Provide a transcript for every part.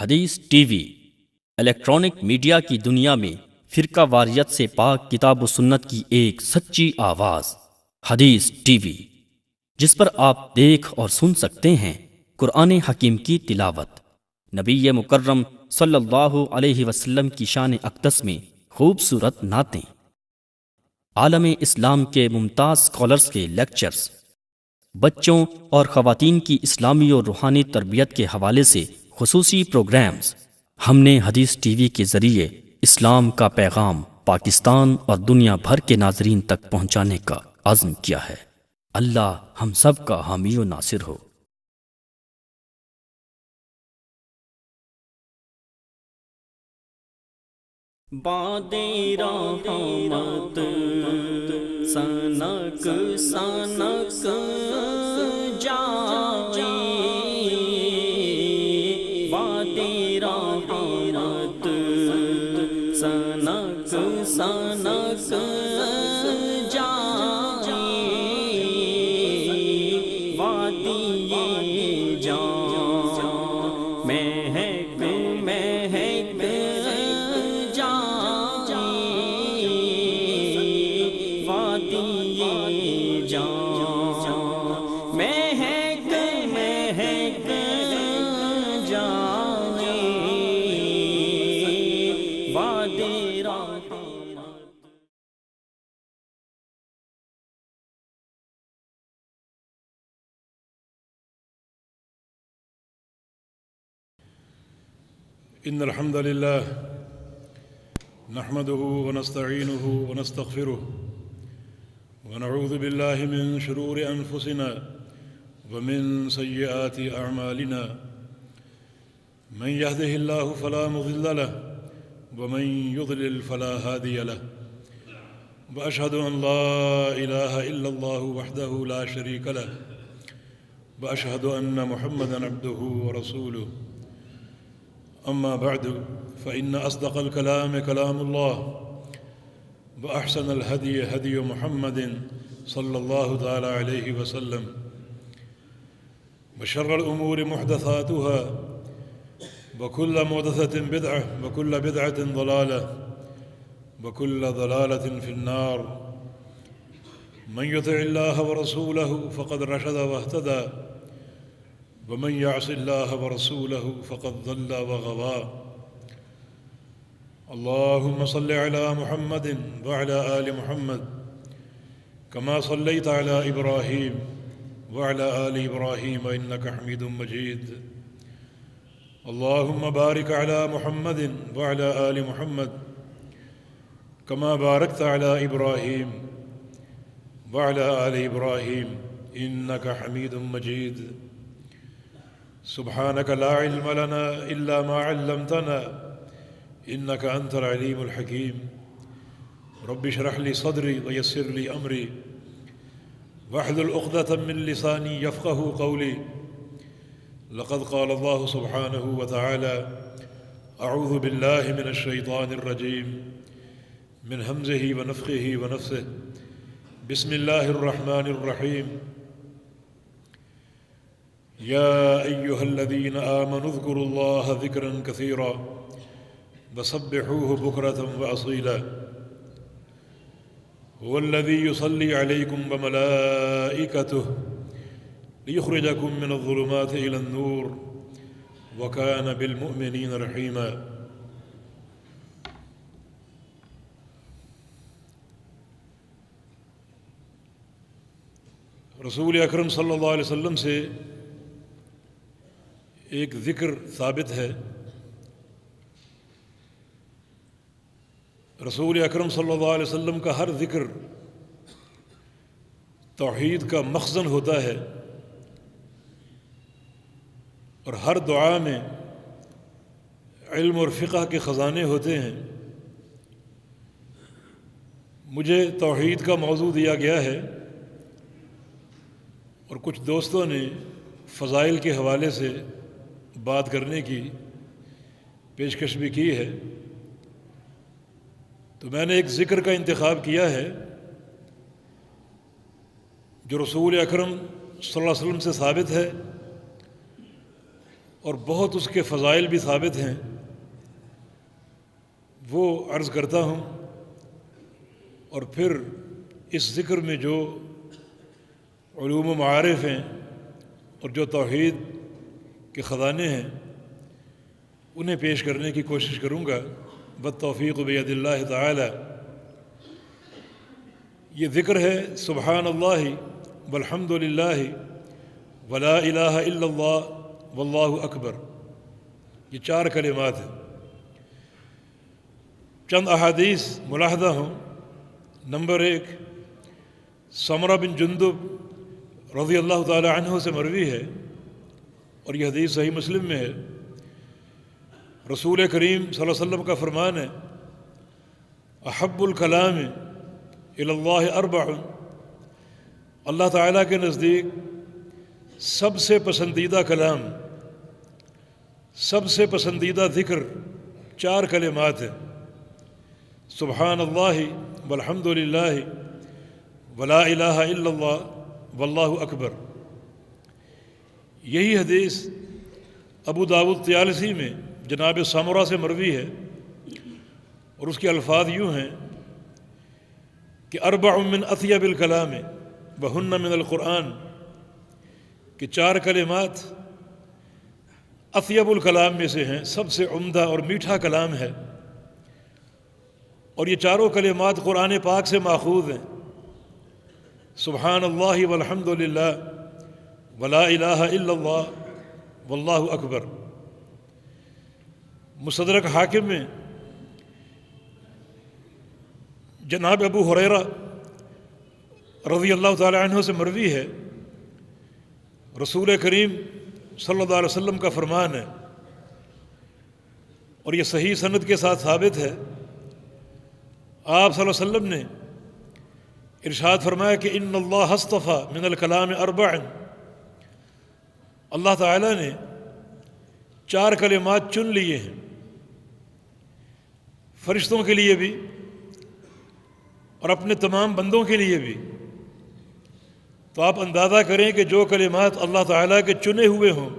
حدیث T V electronic media کی دنیا میں فرقہ واریت سے پاک کتاب و سنت کی ایک سچی آواز حدیث ٹی وی، جس پر آپ دیکھ اور سن سکتے ہیں قرآن حکیم کی تلاوت، نبی مکرم صلی اللہ علیہ وسلم کی شان اقدس میں خوبصورت نعتیں، عالم اسلام کے ممتاز اسکالرز کے لیکچرز، بچوں اور خواتین کی اسلامی اور روحانی تربیت کے حوالے سے خصوصی پروگرامز۔ ہم نے حدیث ٹی وی کے ذریعے اسلام کا پیغام پاکستان اور دنیا بھر کے ناظرین تک پہنچانے کا عزم کیا ہے۔ اللہ ہم سب کا حامی و ناصر ہو۔ بادِ رحمت سنک سنک جائے، بادِ رحمت سنک سنک جائے، وادی جان مہک مہک إن الحمد لله نحمده ونستعينه ونستغفره ونعوذ بالله من شرور أنفسنا ومن سيئات أعمالنا، من يهده الله فلا مضل له ومن يضلل فلا هادي له، وأشهد أن لا إله إلا الله وحده لا شريك له، وأشهد أن محمدًا عبده ورسوله. أما بعد، فإن أصدق الكلام كلام الله، وأحسن الهدي هدي محمد صلى الله تعالى عليه وسلم، وشر الأمور محدثاتها، وكل محدثة بدعة، وكل بدعة ضلالة، وكل ضلالة في النار. من يطع الله ورسوله فقد رشد واهتدى، ومن يعص الله ورسوله فقد ضل وغوى. اللهم صل على محمد وعلى آل محمد كما صليت على إبراهيم وعلى آل إبراهيم إنك حميد مجيد. اللهم بارك على محمد وعلى آل محمد كما باركت على إبراهيم وعلى آل إبراهيم إنك حميد مجيد. سبحانك لا علم لنا إلا ما علمتنا إنك أنت العليم الحكيم. رب اشرح لي صدري ويسر لي أمري واحلل عقدة من لساني يفقه قولي. لقد قال الله سبحانه وتعالى: أعوذ بالله من الشيطان الرجيم من همزه ونفخه ونفثه. بسم الله الرحمن الرحيم. يا أيها الذين آمنوا اذكروا الله ذكرا كثيرا وسبحوه بكرة وأصيلا. هو الذي يصلي عليكم وملائكته ليخرجكم من الظلمات إلى النور وكان بالمؤمنين رحيما. رسول اکرم صلی اللہ علیہ وسلم سے ایک ذکر ثابت ہے۔ رسول اکرم صلی اللہ علیہ وسلم کا ہر ذکر توحید کا مخزن ہوتا ہے، اور ہر دعا میں علم اور فقہ کے خزانے ہوتے ہیں۔ مجھے توحید کا موضوع دیا گیا ہے، اور کچھ دوستوں نے فضائل کے حوالے سے بات کرنے کی پیشکش بھی کی ہے، تو میں نے ایک ذکر کا انتخاب کیا ہے جو رسول اکرم صلی اللہ علیہ وسلم سے ثابت ہے اور بہت اس کے فضائل بھی ثابت ہیں، وہ عرض کرتا ہوں، اور پھر اس ذکر میں جو علوم و معارف ہیں اور جو توحید کے خزانے ہیں انہیں پیش کرنے کی کوشش کروں گا بالتوفیق بید اللہ تعالی۔ یہ ذکر ہے سبحان اللہ والحمد للہ ولا الہ الا اللہ واللہ اکبر، یہ 4 کلمات ہیں۔ چند احادیث ملاحظہ ہوں۔ نمبر 1، سمرہ بن جندب رضی اللہ تعالی عنہ سے مروی ہے، اور یہ حدیث صحیح مسلم میں ہے۔ رسول کریم صلی اللہ علیہ وسلم کا فرمان ہے، احب الکلام الی اللہ 4، اللہ تعالیٰ کے نزدیک سب سے پسندیدہ کلام، سب سے پسندیدہ ذکر 4 کلمات ہیں، سبحان اللہ والحمد للہ ولا الہ الا اللہ واللہ اکبر۔ یہی حدیث ابو داؤد طیالسی میں جناب سمرہ سے مروی ہے، اور اس کے الفاظ یوں ہیں کہ 4 من اطیب الکلام وہن من القرآن، کہ 4 کلمات اطیب الکلام میں سے ہیں، سب سے عمدہ اور میٹھا کلام ہے، اور یہ 4 کلمات قرآن پاک سے ماخوذ ہیں، سبحان اللہ والحمد للہ ولا الہ الا اللہ واللہ اکبر۔ مستدرک حاکم میں جناب ابو ہریرہ رضی اللہ تعالی عنہ سے مروی ہے، رسول کریم صلی اللہ علیہ وسلم کا فرمان ہے، اور یہ صحیح سند کے ساتھ ثابت ہے۔ آپ صلی اللہ علیہ وسلم نے ارشاد فرمایا کہ ان اللہ اصطفیٰ من الکلام 4، اللہ تعالیٰ نے 4 کلمات چن لیے ہیں، فرشتوں کے لیے بھی اور اپنے تمام بندوں کے لیے بھی۔ تو آپ اندازہ کریں کہ جو کلمات اللہ تعالیٰ کے چنے ہوئے ہوں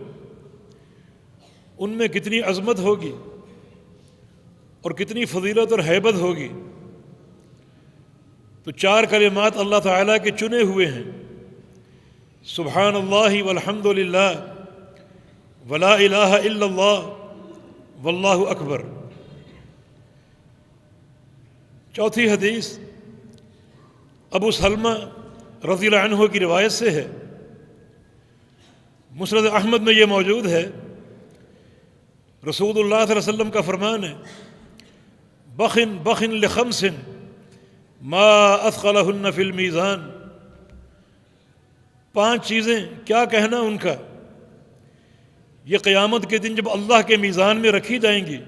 ان میں کتنی عظمت ہوگی اور کتنی فضیلت اور ہیبت ہوگی۔ تو 4 کلمات اللہ تعالیٰ کے چنے ہوئے ہیں، سبحان اللہ والحمد للہ ولا الہ الا اللہ واللہ اکبر۔ چوتھی حدیث ابو سلمہ رضی اللہ عنہ کی روایت سے ہے، مسند احمد میں یہ موجود ہے، رسول اللہ صلی اللہ علیہ وسلم کا فرمان ہے، بخن بخن لخمس ما اثقلہن فی المیزان، 5 چیزیں کیا کہنا ان کا، یہ قیامت کے دن جب اللہ کے میزان میں رکھی جائیں گی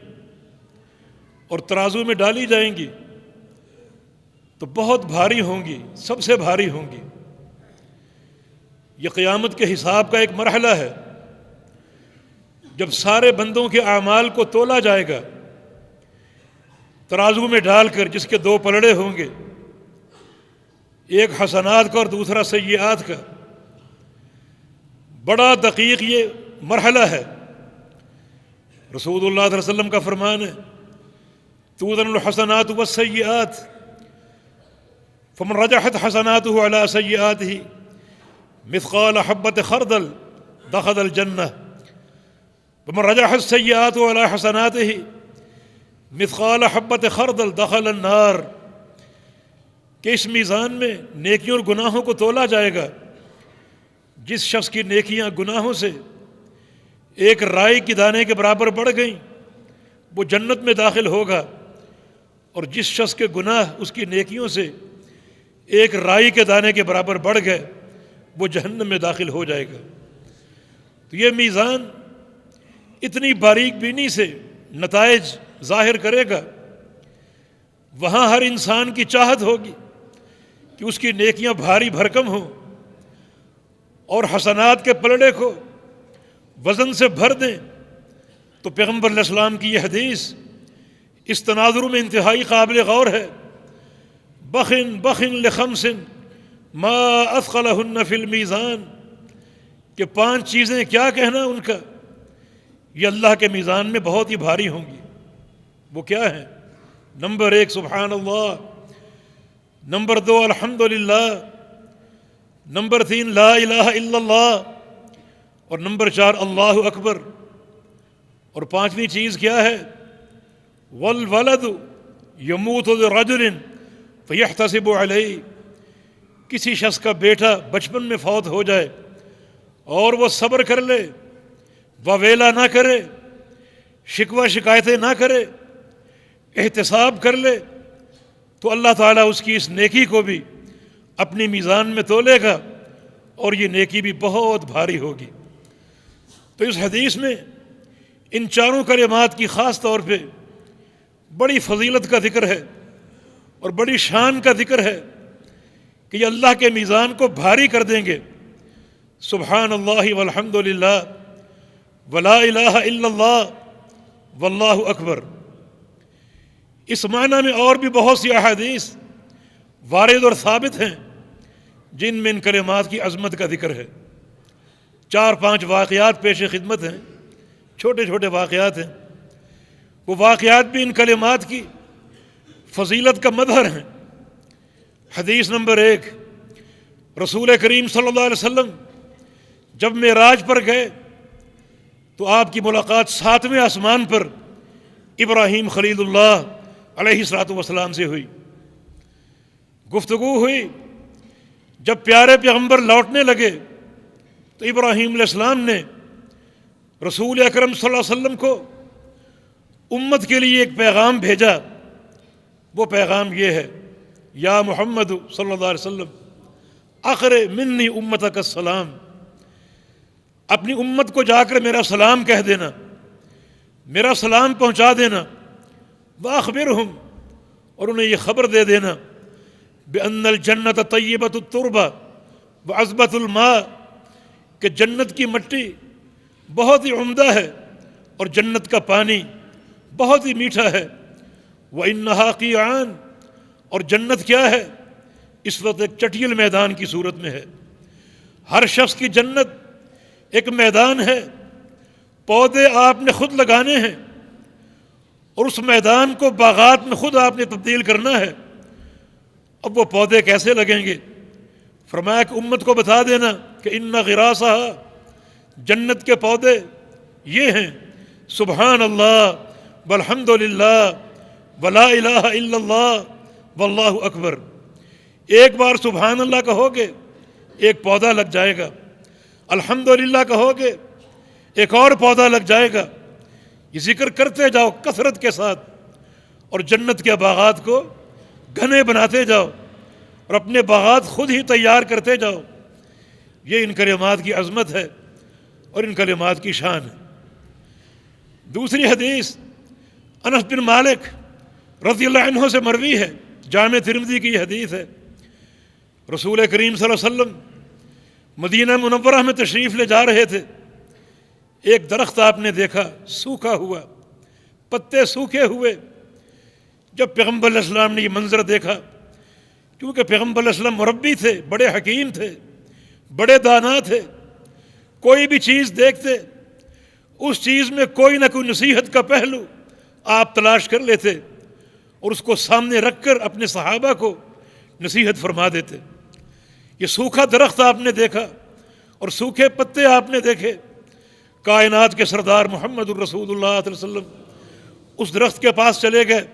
اور ترازو میں ڈالی جائیں گی تو بہت بھاری ہوں گی، سب سے بھاری ہوں گی۔ یہ قیامت کے حساب کا ایک مرحلہ ہے، جب سارے بندوں کے اعمال کو تولا جائے گا ترازو میں ڈال کر، جس کے 2 پلڑے ہوں گے، ایک حسنات کا اور دوسرا سیئات کا۔ بڑا دقیق یہ مرحلہ ہے۔ رسول اللہ صلی اللہ علیہ وسلم کا فرمان ہے، توزن الحسنات والسیئات فمن رجحت حسناته على سیئاته مثقال حبة خردل دخل الجنہ ومن رجحت سیئاته على حسناته مثقال حبة خردل دخل النار، کہ اس میزان میں نیکیوں اور گناہوں کو تولا جائے گا، جس شخص کی نیکیاں گناہوں سے ایک رائی کی دانے کے برابر بڑھ گئیں وہ جنت میں داخل ہوگا، اور جس شخص کے گناہ اس کی نیکیوں سے ایک رائی کے دانے کے برابر بڑھ گئے وہ جہنم میں داخل ہو جائے گا۔ تو یہ میزان اتنی باریک بینی سے نتائج ظاہر کرے گا، وہاں ہر انسان کی چاہت ہوگی کہ اس کی نیکیاں بھاری بھرکم ہوں اور حسنات کے پلڑے کو وزن سے بھر دیں۔ تو پیغمبر علیہ السلام کی یہ حدیث اس تناظر میں انتہائی قابل غور ہے، بخن بخن لخمس ما اثقلہن فی المیزان، کہ 5 چیزیں کیا کہنا ان کا، یہ اللہ کے میزان میں بہت ہی بھاری ہوں گی۔ وہ کیا ہیں؟ نمبر 1 سبحان اللہ، نمبر 2 الحمدللہ، نمبر 3 لا الہ الا اللہ، اور نمبر 4 اللہ اکبر۔ اور 5ویں چیز کیا ہے؟ والولد یموت لرجل فیحتسب علیہ، کسی شخص کا بیٹا بچپن میں فوت ہو جائے اور وہ صبر کر لے، واویلا نہ کرے، شکوہ شکایتیں نہ کرے، احتساب کر لے، تو اللہ تعالیٰ اس کی اس نیکی کو بھی اپنی میزان میں تولے گا اور یہ نیکی بھی بہت بھاری ہوگی۔ تو اس حدیث میں ان 4 کلمات کی خاص طور پہ بڑی فضیلت کا ذکر ہے اور بڑی شان کا ذکر ہے کہ یہ اللہ کے میزان کو بھاری کر دیں گے۔ سبحان اللہ والحمد للہ ولا الہ الا اللہ واللہ اکبر۔ اس معنی میں اور بھی بہت سی احادیث وارد اور ثابت ہیں جن میں ان کلمات کی عظمت کا ذکر ہے۔ 4-5 واقعات پیش خدمت ہیں، چھوٹے چھوٹے واقعات ہیں، وہ واقعات بھی ان کلمات کی فضیلت کا مظہر ہیں۔ حدیث نمبر 1، رسول کریم صلی اللہ علیہ وسلم جب معراج پر گئے تو آپ کی ملاقات 7ویں آسمان پر ابراہیم خلیل اللہ علیہ الصلوۃ والسلام سے ہوئی، گفتگو ہوئی۔ جب پیارے پیغمبر لوٹنے لگے تو ابراہیم علیہ السلام نے رسول اکرم صلی اللہ علیہ وسلم کو امت کے لیے ایک پیغام بھیجا۔ وہ پیغام یہ ہے، یا محمد صلی اللہ علیہ وسلم اخر منی امتک السلام، اپنی امت کو جا کر میرا سلام کہہ دینا، میرا سلام پہنچا دینا۔ واخبرہم، اور انہیں یہ خبر دے دینا، بأن الجنت طیبۃ التربہ وعذبۃ الماء، کہ جنت کی مٹی بہت ہی عمدہ ہے اور جنت کا پانی بہت ہی میٹھا ہے۔ وإنہا قیعان، اور جنت کیا ہے؟ اس وقت ایک چٹیل میدان کی صورت میں ہے۔ ہر شخص کی جنت ایک میدان ہے، پودے آپ نے خود لگانے ہیں اور اس میدان کو باغات میں خود آپ نے تبدیل کرنا ہے۔ اب وہ پودے کیسے لگیں گے؟ فرمایا کہ امت کو بتا دینا کہ ان غراسہ، جنت کے پودے یہ ہیں، سبحان اللہ والحمد للہ ولا الہ الا اللہ واللہ اکبر۔ ایک بار سبحان اللہ کہو گے ایک پودا لگ جائے گا، الحمدللہ کہو گے ایک اور پودا لگ جائے گا۔ یہ ذکر کرتے جاؤ کثرت کے ساتھ اور جنت کے باغات کو گھنے بناتے جاؤ اور اپنے باغات خود ہی تیار کرتے جاؤ۔ یہ ان کلمات کی عظمت ہے اور ان کلمات کی شان ہے۔ دوسری حدیث انس بن مالک رضی اللہ عنہ سے مروی ہے، جامع ترمذی کی یہ حدیث ہے۔ رسول کریم صلی اللہ علیہ وسلم مدینہ منورہ میں تشریف لے جا رہے تھے، ایک درخت آپ نے دیکھا سوکھا ہوا، پتے سوکھے ہوئے۔ جب پیغمبر علیہ السلام نے یہ منظر دیکھا، کیونکہ پیغمبر علیہ السلام مربی تھے، بڑے حکیم تھے، بڑے دانا تھے، کوئی بھی چیز دیکھتے اس چیز میں کوئی نہ کوئی نصیحت کا پہلو آپ تلاش کر لیتے اور اس کو سامنے رکھ کر اپنے صحابہ کو نصیحت فرما دیتے۔ یہ سوکھا درخت آپ نے دیکھا اور سوکھے پتے آپ نے دیکھے، کائنات کے سردار محمد الرسول اللہ صلی اللہ علیہ وسلم اس درخت کے پاس چلے گئے،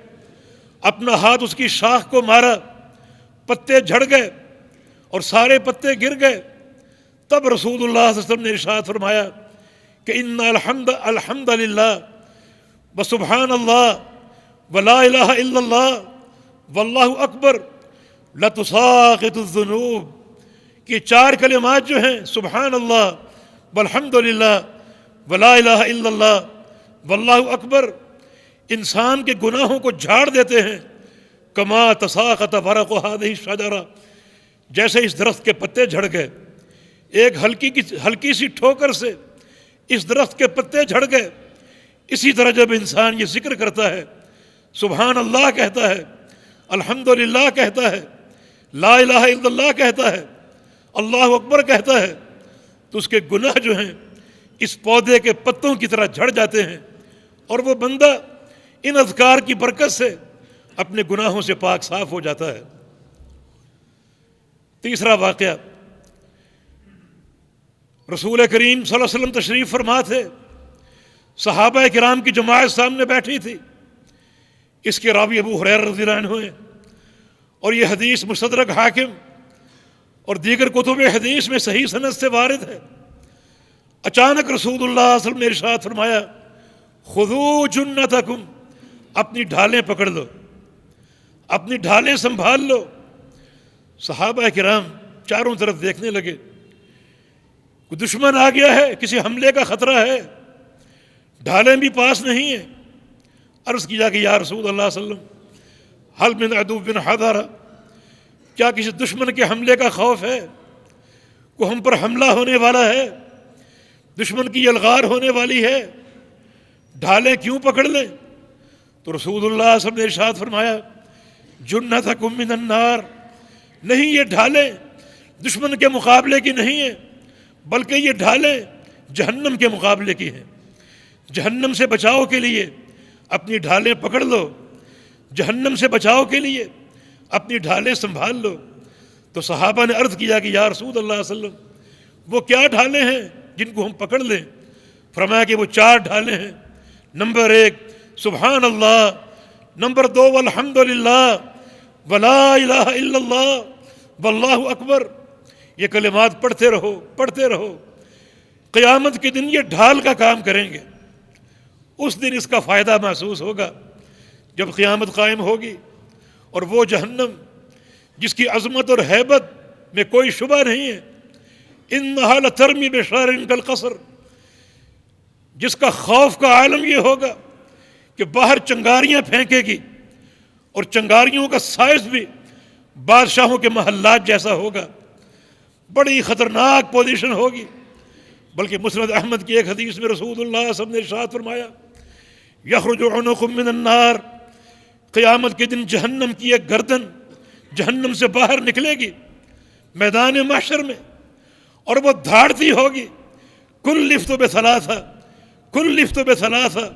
اپنا ہاتھ اس کی شاخ کو مارا، پتے جھڑ گئے اور سارے پتے گر گئے۔ تب رسول اللہ صلی اللہ علیہ وسلم نے ارشاد فرمایا کہ ان الحمد للہ وسبحان اللہ ولا الہ الا اللہ واللہ اکبر لتساقط الذنوب، کہ 4 کلمات جو ہیں سبحان اللہ والحمد للہ ولا الہ الا اللہ واللہ اکبر، انسان کے گناہوں کو جھاڑ دیتے ہیں۔ کما تساقط ورق هذه الشجرہ، جیسے اس درخت کے پتے جھڑ گئے، ایک ہلکی سی ٹھوکر سے اس درخت کے پتے جھڑ گئے، اسی طرح جب انسان یہ ذکر کرتا ہے، سبحان اللہ کہتا ہے، الحمدللہ کہتا ہے، لا الہ الا اللہ کہتا ہے، اللہ اکبر کہتا ہے، تو اس کے گناہ جو ہیں اس پودے کے پتوں کی طرح جھڑ جاتے ہیں، اور وہ بندہ ان اذکار کی برکت سے اپنے گناہوں سے پاک صاف ہو جاتا ہے۔ تیسرا واقعہ، رسول کریم صلی اللہ علیہ وسلم تشریف فرما تھے، صحابہ کرام کی جماعت سامنے بیٹھی تھی، اس کے راوی ابو ہریرہ رضی اللہ عنہ ہیں، اور یہ حدیث مستدرک حاکم اور دیگر کتب حدیث میں صحیح سند سے وارد ہے۔ اچانک رسول اللہ صلی اللہ علیہ وسلم نے ارشاد فرمایا، خذو جنتکم، اپنی ڈھالیں پکڑ لو، اپنی ڈھالیں سنبھال لو۔ صحابہ کرام چاروں طرف دیکھنے لگے، کوئی دشمن آ گیا ہے، کسی حملے کا خطرہ ہے، ڈھالیں بھی پاس نہیں ہیں۔ عرض کیا کہ یا رسول اللہ صلی اللہ علیہ وسلم، حل من عدو بن حضر، کیا کسی دشمن کے حملے کا خوف ہے؟ کو ہم پر حملہ ہونے والا ہے، دشمن کی یلغار ہونے والی ہے، ڈھالیں کیوں پکڑ لیں؟ تو رسول اللہ صلی اللہ علیہ وسلم نے ارشاد فرمایا، جنتکم من النار، نہیں یہ ڈھالیں دشمن کے مقابلے کی نہیں ہیں، بلکہ یہ ڈھالیں جہنم کے مقابلے کی ہیں۔ جہنم سے بچاؤ کے لیے اپنی ڈھالیں پکڑ لو، جہنم سے بچاؤ کے لیے اپنی ڈھالیں سنبھال لو۔ تو صحابہ نے عرض کیا کہ یا رسول اللہ صلی اللہ علیہ وسلم، وہ کیا ڈھالیں ہیں جن کو ہم پکڑ لیں؟ فرمایا کہ وہ 4 ڈھالیں ہیں۔ نمبر 1 سبحان اللہ، نمبر 2 والحمدللہ ولا الہ الا اللہ واللہ اکبر، یہ کلمات پڑھتے رہو، قیامت کے دن یہ ڈھال کا کام کریں گے۔ اس دن اس کا فائدہ محسوس ہوگا جب قیامت قائم ہوگی، اور وہ جہنم جس کی عظمت اور ہیبت میں کوئی شبہ نہیں ہے، انہا لترمی بشرار کالقصر، جس کا خوف کا عالم یہ ہوگا کہ باہر چنگاریاں پھینکے گی، اور چنگاریوں کا سائز بھی بادشاہوں کے محلات جیسا ہوگا، بڑی خطرناک پوزیشن ہوگی۔ بلکہ مسند احمد کی ایک حدیث میں رسول اللہ صلی اللہ علیہ وسلم نے ارشاد فرمایا، یخرج عنق من النار، قیامت کے دن جہنم کی ایک گردن جہنم سے باہر نکلے گی میدان محشر میں، اور وہ دھاڑتی ہوگی، کلفت بثلاثہ، کلفت بثلاثہ،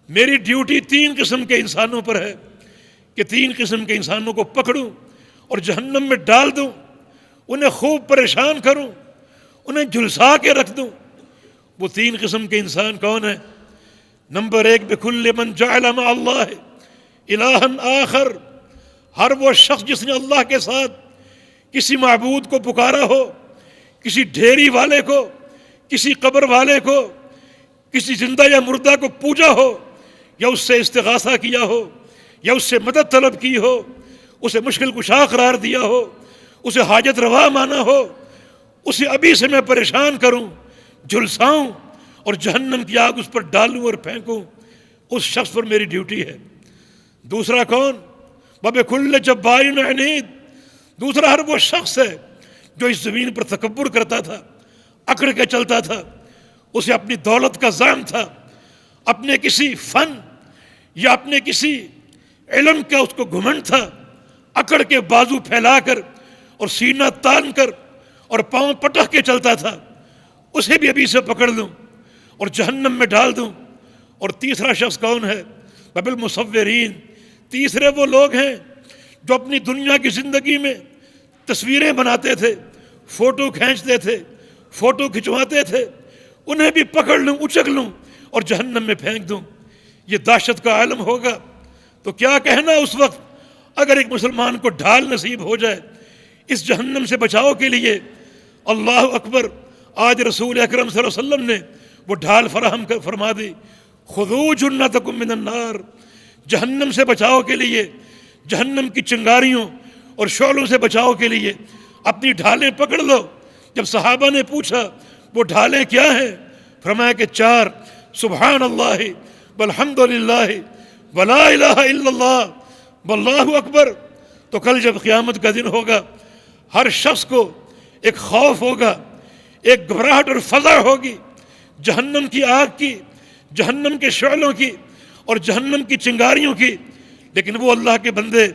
میری ڈیوٹی 3 قسم کے انسانوں پر ہے کہ 3 قسم کے انسانوں کو پکڑوں اور جہنم میں ڈال دوں، انہیں خوب پریشان کروں، انہیں جھلسا کے رکھ دوں۔ وہ 3 قسم کے انسان کون ہیں؟ نمبر 1 بکل من جعل مع اللہ الہا آخر، ہر وہ شخص جس نے اللہ کے ساتھ کسی معبود کو پکارا ہو، کسی ڈھیری والے کو، کسی قبر والے کو، کسی زندہ یا مردہ کو پوجا ہو، یا اس سے استغاثہ کیا ہو، یا اس سے مدد طلب کی ہو، اسے مشکل کشا قرار دیا ہو، اسے حاجت روا مانا ہو، اسے ابھی سے میں پریشان کروں، جھلساؤں اور جہنم کی آگ اس پر ڈالوں اور پھینکوں، اس شخص پر میری ڈیوٹی ہے۔ دوسرا کون؟ وَبِكُلِّ جَبَّارٍ عَنِيدٍ، دوسرا ہر وہ شخص ہے جو اس زمین پر تکبر کرتا تھا، اکڑ کے چلتا تھا، اسے اپنی دولت کا ظلم تھا، اپنے کسی فن یا اپنے کسی علم کا اس کو گھمنڈ تھا، اکڑ کے بازو پھیلا کر اور سینہ تان کر اور پاؤں پٹک کے چلتا تھا، اسے بھی ابھی سے پکڑ لوں اور جہنم میں ڈال دوں۔ اور تیسرا شخص کون ہے؟ وَبِالْمُصَوِّرِينَ، تیسرے وہ لوگ ہیں جو اپنی دنیا کی زندگی میں تصویریں بناتے تھے، فوٹو کھینچتے تھے، فوٹو کھنچواتے تھے، انہیں بھی پکڑ لوں، اچک لوں اور جہنم میں پھینک دوں۔ یہ دہشت کا عالم ہوگا۔ تو کیا کہنا اس وقت اگر ایک مسلمان کو ڈھال نصیب ہو جائے اس جہنم سے بچاؤ کے لیے؟ اللہ اکبر، آج رسول اکرم صلی اللہ علیہ وسلم نے وہ ڈھال فراہم فرما دی، خذو جنتکم من النار، جہنم سے بچاؤ کے لیے، جہنم کی چنگاریوں اور شعلوں سے بچاؤ کے لیے اپنی ڈھالیں پکڑ لو۔ جب صحابہ نے پوچھا وہ ڈھالیں کیا ہیں، فرمایا کہ 4 سبحان اللہ والحمدللہ ولا الہ الا اللہ واللہ اکبر۔ تو کل جب قیامت کا دن ہوگا، ہر شخص کو ایک خوف ہوگا، ایک گھبراہٹ اور فضا ہوگی جہنم کی آگ کی، جہنم کے شعلوں کی اور جہنم کی چنگاریوں کی۔ لیکن وہ اللہ کے بندے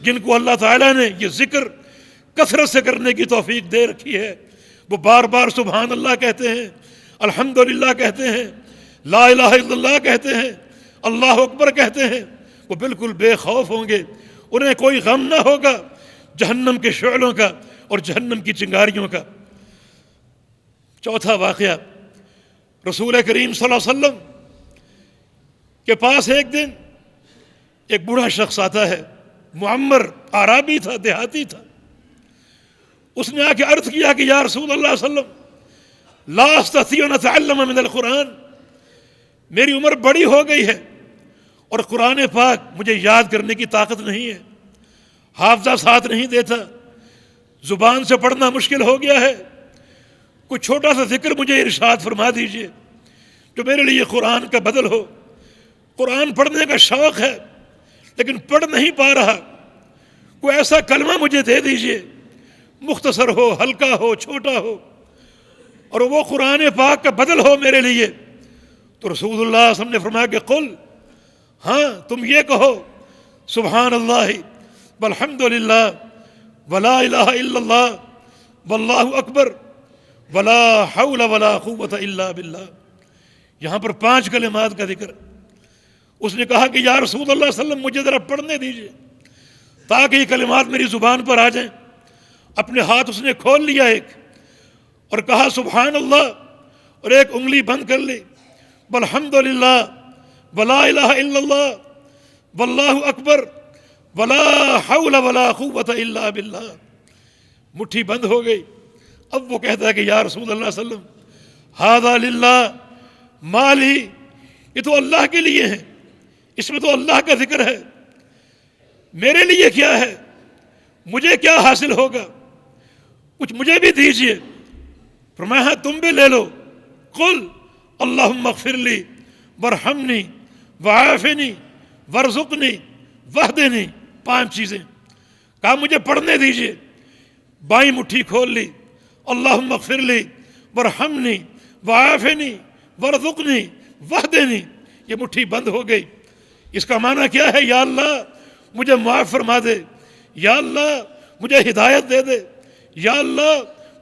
جن کو اللہ تعالیٰ نے یہ ذکر کثرت سے کرنے کی توفیق دے رکھی ہے، وہ بار بار سبحان اللہ کہتے ہیں، الحمدللہ کہتے ہیں، لا الہ الا اللہ کہتے ہیں، اللہ اکبر کہتے ہیں، وہ بالکل بے خوف ہوں گے، انہیں کوئی غم نہ ہوگا جہنم کے شعلوں کا اور جہنم کی چنگاریوں کا۔ چوتھا واقعہ، رسول کریم صلی اللہ علیہ وسلم کے پاس ایک دن ایک بوڑھا شخص آتا ہے، معمر اعرابی تھا، دیہاتی تھا۔ اس نے آ کے عرض کیا کہ یا رسول اللہ صلی اللہ علیہ وسلم، لا استطيع ان اتعلم من القرآن، میری عمر بڑی ہو گئی ہے اور قرآن پاک مجھے یاد کرنے کی طاقت نہیں ہے، حافظہ ساتھ نہیں دیتا، زبان سے پڑھنا مشکل ہو گیا ہے، کوئی چھوٹا سا ذکر مجھے ارشاد فرما دیجئے جو میرے لیے قرآن کا بدل ہو۔ قرآن پڑھنے کا شوق ہے لیکن پڑھ نہیں پا رہا، کوئی ایسا کلمہ مجھے دے دیجئے، مختصر ہو، ہلکا ہو، چھوٹا ہو، اور وہ قرآن پاک کا بدل ہو میرے لیے۔ تو رسول اللہ صلی اللہ علیہ وسلم نے فرمایا کہ قل، ہاں تم یہ کہو، سبحان اللہ والحمد للہ ولا الہ الا اللہ واللہ اکبر ولا حول ولا قوت الا باللہ۔ یہاں پر 5 کلمات کا ذکر۔ اس نے کہا کہ یا رسول اللہ صلی اللہ علیہ وسلم مجھے ذرا پڑھنے دیجئے تاکہ یہ کلمات میری زبان پر آ جائیں۔ اپنے ہاتھ اس نے کھول لیا ایک اور کہا سبحان اللہ، اور ایک انگلی بند کر لی، والحمد للہ ولا الہ الا اللہ واللہ اکبر ولا حول ولا قوت الا باللہ۔ مٹھی بند ہو گئی۔ اب وہ کہتا ہے کہ یا رسول اللہ صلی اللہ علیہ وسلم، ھذا للہ مالی، یہ تو اللہ کے لیے ہے، اس میں تو اللہ کا ذکر ہے، میرے لیے کیا ہے، مجھے کیا حاصل ہوگا، کچھ مجھے بھی دیجئے۔ فرمایا ہاں تم بھی لے لو، قل اللہم اغفر لی وارحمنی وعافنی وارزقنی واہدنی، 5 چیزیں۔ کہا مجھے پڑھنے دیجئے، بائیں مٹھی کھول لی، اللہم اغفر لی وارحمنی وعافنی وارزقنی واہدنی، یہ مٹھی بند ہو گئی۔ اس کا معنی کیا ہے؟ یا اللہ مجھے معاف فرما دے، یا اللہ مجھے ہدایت دے دے، یا اللہ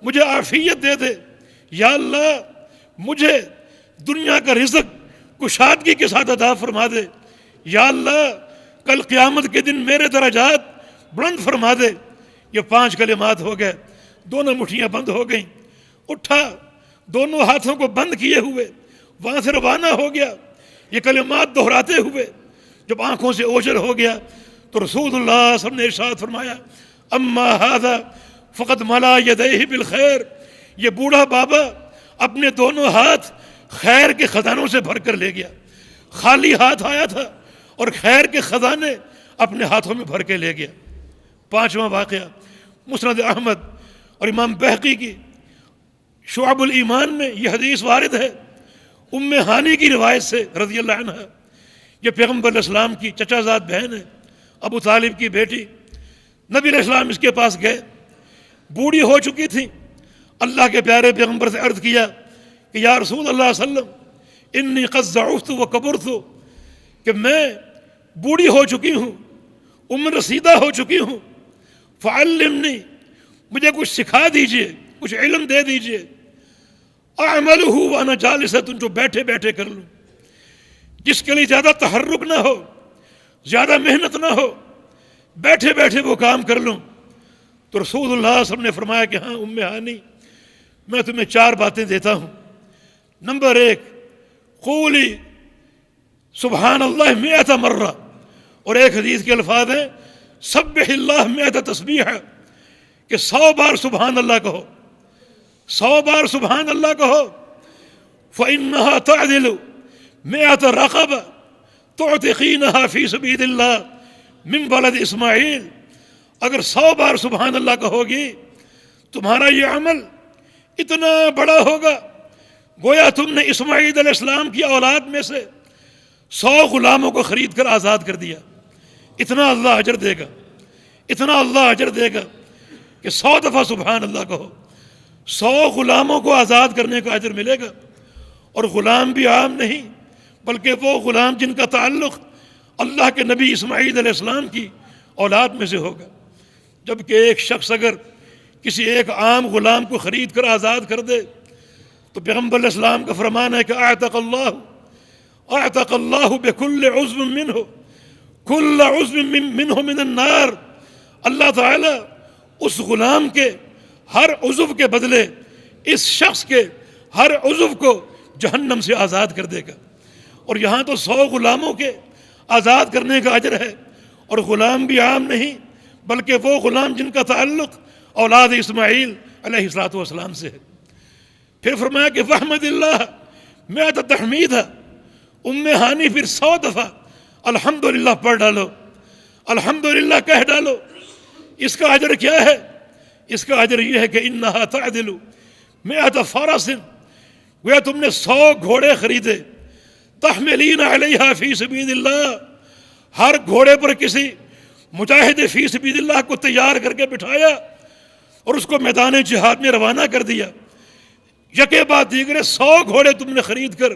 مجھے عافیت دے دے، یا اللہ مجھے دنیا کا رزق کشادگی کے ساتھ عطا فرما دے، یا اللہ کل قیامت کے دن میرے درجات بلند فرما دے۔ یہ 5 کلمات ہو گئے، دونوں مٹھیاں بند ہو گئیں۔ اٹھا، دونوں ہاتھوں کو بند کیے ہوئے وہاں سے روانہ ہو گیا، یہ کلمات دہراتے ہوئے۔ جب آنکھوں سے اوجھل ہو گیا تو رسول اللہ صلی اللہ علیہ وسلم نے ارشاد فرمایا، اما ھذا فقد ملا یدیہ بالخیر، یہ بوڑھا بابا اپنے دونوں ہاتھ خیر کے خزانوں سے بھر کر لے گیا۔ خالی ہاتھ آیا تھا اور خیر کے خزانے اپنے ہاتھوں میں بھر کے لے گیا۔ 5واں واقعہ، مسند احمد اور امام بہقی کی شعب الایمان میں یہ حدیث وارد ہے، ام ہانی کی روایت سے رضی اللہ عنہ۔ یہ پیغمبر علیہ السلام کی چچا زاد بہن ہے، ابو طالب کی بیٹی۔ نبی علیہ السلام اس کے پاس گئے، بوڑھی ہو چکی تھی۔ اللہ کے پیارے پیغمبر سے عرض کیا کہ یا رسول اللہ صلی اللہ علیہ وسلم، انی قد ضعفت و کبرت، کہ میں بوڑھی ہو چکی ہوں، عمر رسیدہ ہو چکی ہوں، فعلمنی، مجھے کچھ سکھا دیجئے، کچھ علم دے دیجئے، اعملہ وانا جالسۃ، جو بیٹھے بیٹھے کر لوں، جس کے لیے زیادہ تحرک نہ ہو، زیادہ محنت نہ ہو، بیٹھے بیٹھے وہ کام کر لوں۔ تو رسول اللہ صلی اللہ علیہ وسلم نے فرمایا کہ ہاں ام ہانی، میں تمہیں 4 باتیں دیتا ہوں۔ نمبر 1، قولی سبحان اللہ 100 مرہ، اور ایک حدیث کے الفاظ ہیں سبح اللہ 100 تسبیحہ، کہ 100 بار سبحان اللہ کہو، 100 بار سبحان اللہ کہو۔ فإنها تعدل 100 رقبہ تعتقینها فی سبیل اللہ من بلد اسماعیل، اگر 100 بار سبحان اللہ کہو گی تمہارا یہ عمل اتنا بڑا ہوگا، گویا تم نے اسماعیل علیہ السلام کی اولاد میں سے 100 غلاموں کو خرید کر آزاد کر دیا۔ اتنا اللہ اجر دے گا، اتنا اللہ اجر دے گا کہ 100 دفعہ سبحان اللہ کہو، 100 غلاموں کو آزاد کرنے کا اجر ملے گا۔ اور غلام بھی عام نہیں، بلکہ وہ غلام جن کا تعلق اللہ کے نبی اسماعیل علیہ السلام کی اولاد میں سے ہوگا۔ جبکہ ایک شخص اگر کسی ایک عام غلام کو خرید کر آزاد کر دے تو پیغمبر علیہ السلام کا فرمان ہے کہ اعتق اللہ بکل عضو منہ کل عضو منہ من النار، اللہ تعالیٰ اس غلام کے ہر عضو کے بدلے اس شخص کے ہر عضو کو جہنم سے آزاد کر دے گا۔ اور یہاں تو 100 غلاموں کے آزاد کرنے کا اجر ہے، اور غلام بھی عام نہیں بلکہ وہ غلام جن کا تعلق اولاد اسماعیل علیہ السلام سے ہے۔ پھر فرمایا کہ فحمد اللہ مئۃ تحمیدہ، ام ہانی پھر 100 دفعہ الحمدللہ پڑھ ڈالو، الحمدللہ کہہ ڈالو۔ اس کا اجر کیا ہے؟ اس کا اجر یہ ہے کہ انہا تعدل مئۃ فرس، گویا تم نے 100 گھوڑے خریدے، تحملین علیہا فی سبیل اللہ، ہر گھوڑے پر کسی مجاہد فی سبیل اللہ کو تیار کر کے بٹھایا اور اس کو میدان جہاد میں روانہ کر دیا۔ یکے بعد دیگرے 100 گھوڑے تم نے خرید کر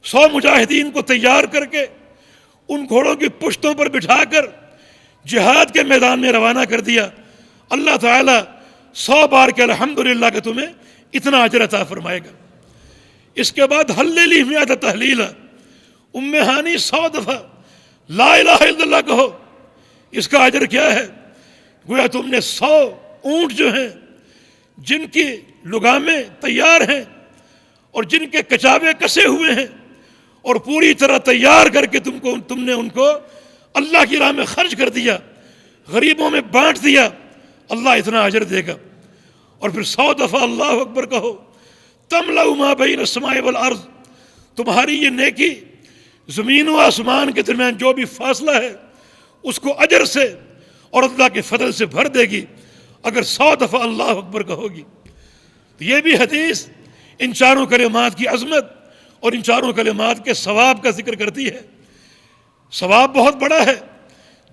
100 مجاہدین کو تیار کر کے ان گھوڑوں کی پشتوں پر بٹھا کر جہاد کے میدان میں روانہ کر دیا۔ اللہ تعالیٰ 100 بار کے الحمدللہ کہ تمہیں اتنا اجر عطا فرمائے گا۔ اس کے بعد ہلیلی مئۃ تہلیلہ، ام ہانی 100 دفعہ لا الہ الا اللہ کہو۔ اس کا اجر کیا ہے؟ گویا تم نے 100 اونٹ جو ہیں جن کی لگامیں تیار ہیں اور جن کے کچاوے کسے ہوئے ہیں اور پوری طرح تیار کر کے تم نے ان کو اللہ کی راہ میں خرچ کر دیا، غریبوں میں بانٹ دیا، اللہ اتنا اجر دے گا۔ اور پھر 100 دفعہ اللہ اکبر کہو، تملأ ما بین السماء والارض، تمہاری یہ نیکی زمین و آسمان کے درمیان جو بھی فاصلہ ہے اس کو اجر سے اور اللہ کے فضل سے بھر دے گی اگر 100 دفعہ اللہ اکبر کہو گی۔ تو یہ بھی حدیث ان چاروں کلمات کی عظمت اور ان چاروں کلمات کے ثواب کا ذکر کرتی ہے۔ ثواب بہت بڑا ہے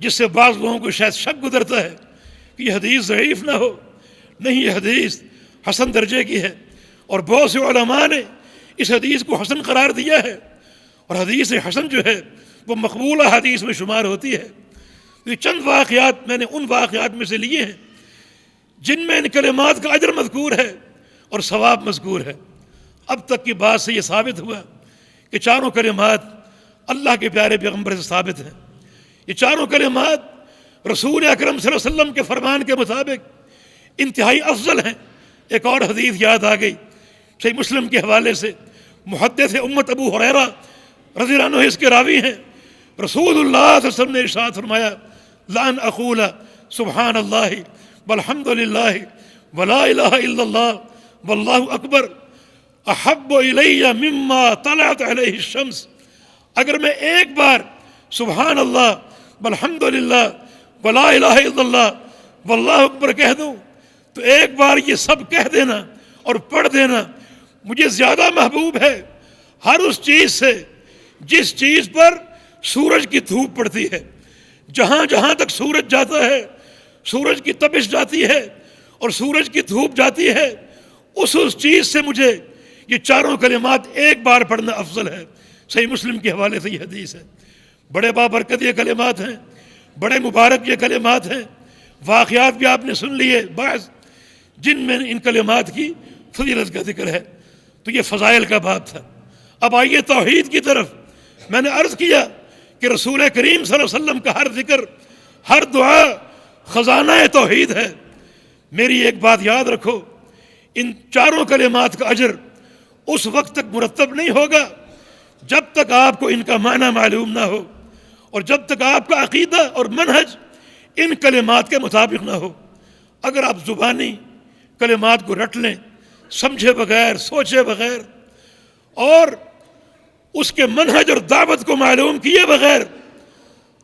جس سے بعض لوگوں کو شاید شک گزرتا ہے کہ یہ حدیث ضعیف نہ ہو، نہیں، یہ حدیث حسن درجے کی ہے، اور بہت سے علماء نے اس حدیث کو حسن قرار دیا ہے، اور حدیث حسن جو ہے وہ مقبولہ حدیث میں شمار ہوتی ہے۔ یہ چند واقعات میں نے ان واقعات میں سے لیے ہیں جن میں ان کلمات کا اجر مذکور ہے اور ثواب مذکور ہے۔ اب تک کی بات سے یہ ثابت ہوا کہ چاروں کلمات اللہ کے پیارے پیغمبر سے ثابت ہیں۔ یہ چاروں کلمات رسول اکرم صلی اللہ علیہ وسلم کے فرمان کے مطابق انتہائی افضل ہیں۔ ایک اور حدیث یاد آ گئی صحیح مسلم کے حوالے سے، محدث امت ابو ہریرہ رضی اللہ عنہ اس کے راوی ہیں، رسول اللہ صلی اللہ علیہ وسلم نے ارشاد فرمایا، لأن اقول سبحان اللہ والحمد للہ ولا الہ الا اللہ واللہ اکبر احب الی مما طلعت علیہ الشمس، اگر میں ایک بار سبحان اللہ والحمد للہ ولا الہ الا اللہ واللہ اکبر کہہ دوں تو ایک بار یہ سب کہہ دینا اور پڑھ دینا مجھے زیادہ محبوب ہے ہر اس چیز سے جس چیز پر سورج کی دھوپ پڑتی ہے۔ جہاں جہاں تک سورج جاتا ہے، سورج کی تپش جاتی ہے اور سورج کی دھوپ جاتی ہے، اس چیز سے مجھے یہ چاروں کلمات ایک بار پڑھنا افضل ہے۔ صحیح مسلم کے حوالے سے یہ حدیث ہے۔ بڑے بابرکت یہ کلمات ہیں، بڑے مبارک یہ کلمات ہیں۔ واقعات بھی آپ نے سن لیے بعض جن میں ان کلمات کی فضیلت کا ذکر ہے۔ تو یہ فضائل کا باب تھا۔ اب آئیے توحید کی طرف۔ میں نے عرض کیا کہ رسول کریم صلی اللہ علیہ وسلم کا ہر ذکر، ہر دعا خزانہ توحید ہے۔ میری ایک بات یاد رکھو، ان چاروں کلمات کا اجر اس وقت تک مرتب نہیں ہوگا جب تک آپ کو ان کا معنی معلوم نہ ہو اور جب تک آپ کا عقیدہ اور منہج ان کلمات کے مطابق نہ ہو۔ اگر آپ زبانی کلمات کو رٹ لیں سمجھے بغیر، سوچے بغیر اور اس کے منہج اور دعوت کو معلوم کیے بغیر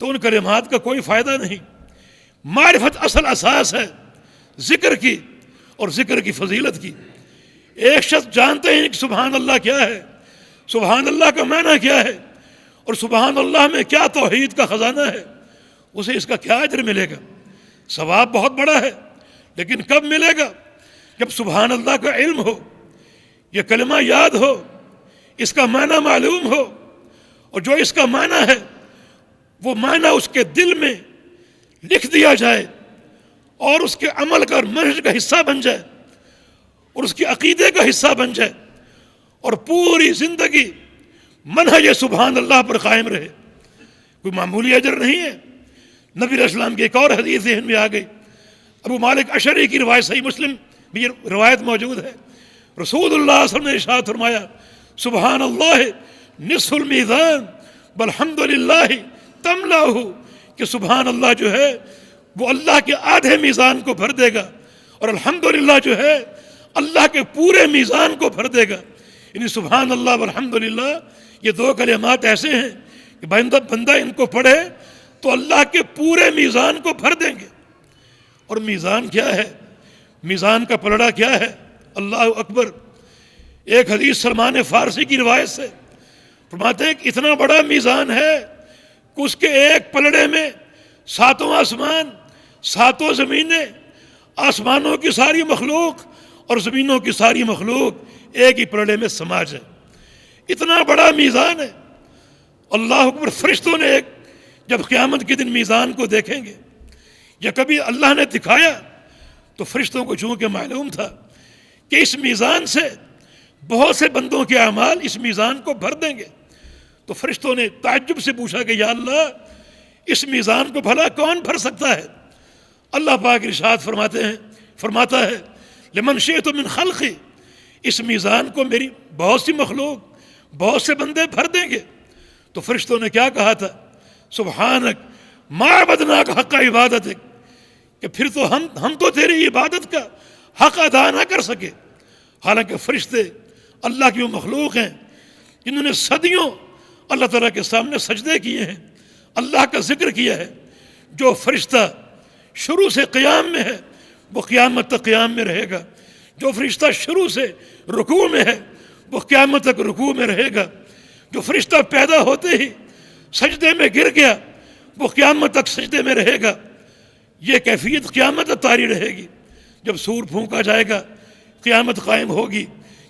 تو ان کلمات کا کوئی فائدہ نہیں۔ معرفت اصل اساس ہے ذکر کی اور ذکر کی فضیلت کی۔ ایک شخص جانتے ہیں کہ سبحان اللہ کیا ہے، سبحان اللہ کا معنی کیا ہے اور سبحان اللہ میں کیا توحید کا خزانہ ہے، اسے اس کا کیا اجر ملے گا؟ ثواب بہت بڑا ہے، لیکن کب ملے گا؟ جب سبحان اللہ کا علم ہو، یہ کلمہ یاد ہو، اس کا معنی معلوم ہو، اور جو اس کا معنی ہے وہ معنی اس کے دل میں لکھ دیا جائے اور اس کے عمل کا منہج کا حصہ بن جائے اور اس کے عقیدے کا حصہ بن جائے اور پوری زندگی منہج سبحان اللہ پر قائم رہے، کوئی معمولی اجر نہیں ہے۔ نبی علیہ السلام کی ایک اور حدیث ذہن میں آ گئی، ابو مالک اشعری کی روایت، صحیح مسلم بھی یہ روایت موجود ہے، رسول اللہ صلی اللہ علیہ وسلم نے ارشاد فرمایا سبحان اللہ نصف المیزان والحمد للہ تملأہ، کہ سبحان اللہ جو ہے وہ اللہ کے آدھے میزان کو بھر دے گا، اور الحمدللہ جو ہے اللہ کے پورے میزان کو بھر دے گا۔ یعنی سبحان اللہ والحمدللہ یہ دو کلمات ایسے ہیں کہ بندہ ان کو پڑھے تو اللہ کے پورے میزان کو بھر دیں گے۔ اور میزان کیا ہے؟ میزان کا پلڑا کیا ہے؟ اللہ اکبر۔ ایک حدیث سلمان فارسی کی روایت سے فرماتے ہیں کہ اتنا بڑا میزان ہے کہ اس کے ایک پلڑے میں ساتوں آسمان، ساتوں زمینیں، آسمانوں کی ساری مخلوق اور زمینوں کی ساری مخلوق ایک ہی پلڑے میں سما جائے۔ اتنا بڑا میزان ہے۔ اللہ اکبر۔ فرشتوں نے جب قیامت کے دن میزان کو دیکھیں گے، یا کبھی اللہ نے دکھایا تو فرشتوں کو چونکہ معلوم تھا کہ اس میزان سے بہت سے بندوں کے اعمال اس میزان کو بھر دیں گے، تو فرشتوں نے تعجب سے پوچھا کہ یا اللہ اس میزان کو بھلا کون بھر سکتا ہے؟ اللہ پاک ارشاد فرماتا ہے لمن شئت من خلقی، اس میزان کو میری بہت سی مخلوق، بہت سے بندے بھر دیں گے۔ تو فرشتوں نے کیا کہا تھا؟ سبحانک ما عبدناک حق عبادتک، کہ پھر تو ہم تو تیری عبادت کا حق ادا نہ کر سکے۔ حالانکہ فرشتے اللہ کی وہ مخلوق ہیں جنہوں نے صدیوں اللہ تعالیٰ کے سامنے سجدے کیے ہیں، اللہ کا ذکر کیا ہے۔ جو فرشتہ شروع سے قیام میں ہے وہ قیامت تک قیام میں رہے گا، جو فرشتہ شروع سے رکوع میں ہے وہ قیامت تک رکوع میں رہے گا، جو فرشتہ پیدا ہوتے ہی سجدے میں گر گیا وہ قیامت تک سجدے میں رہے گا۔ یہ کیفیت قیامت تک طاری رہے گی۔ جب سور پھونکا جائے گا، قیامت قائم ہوگی،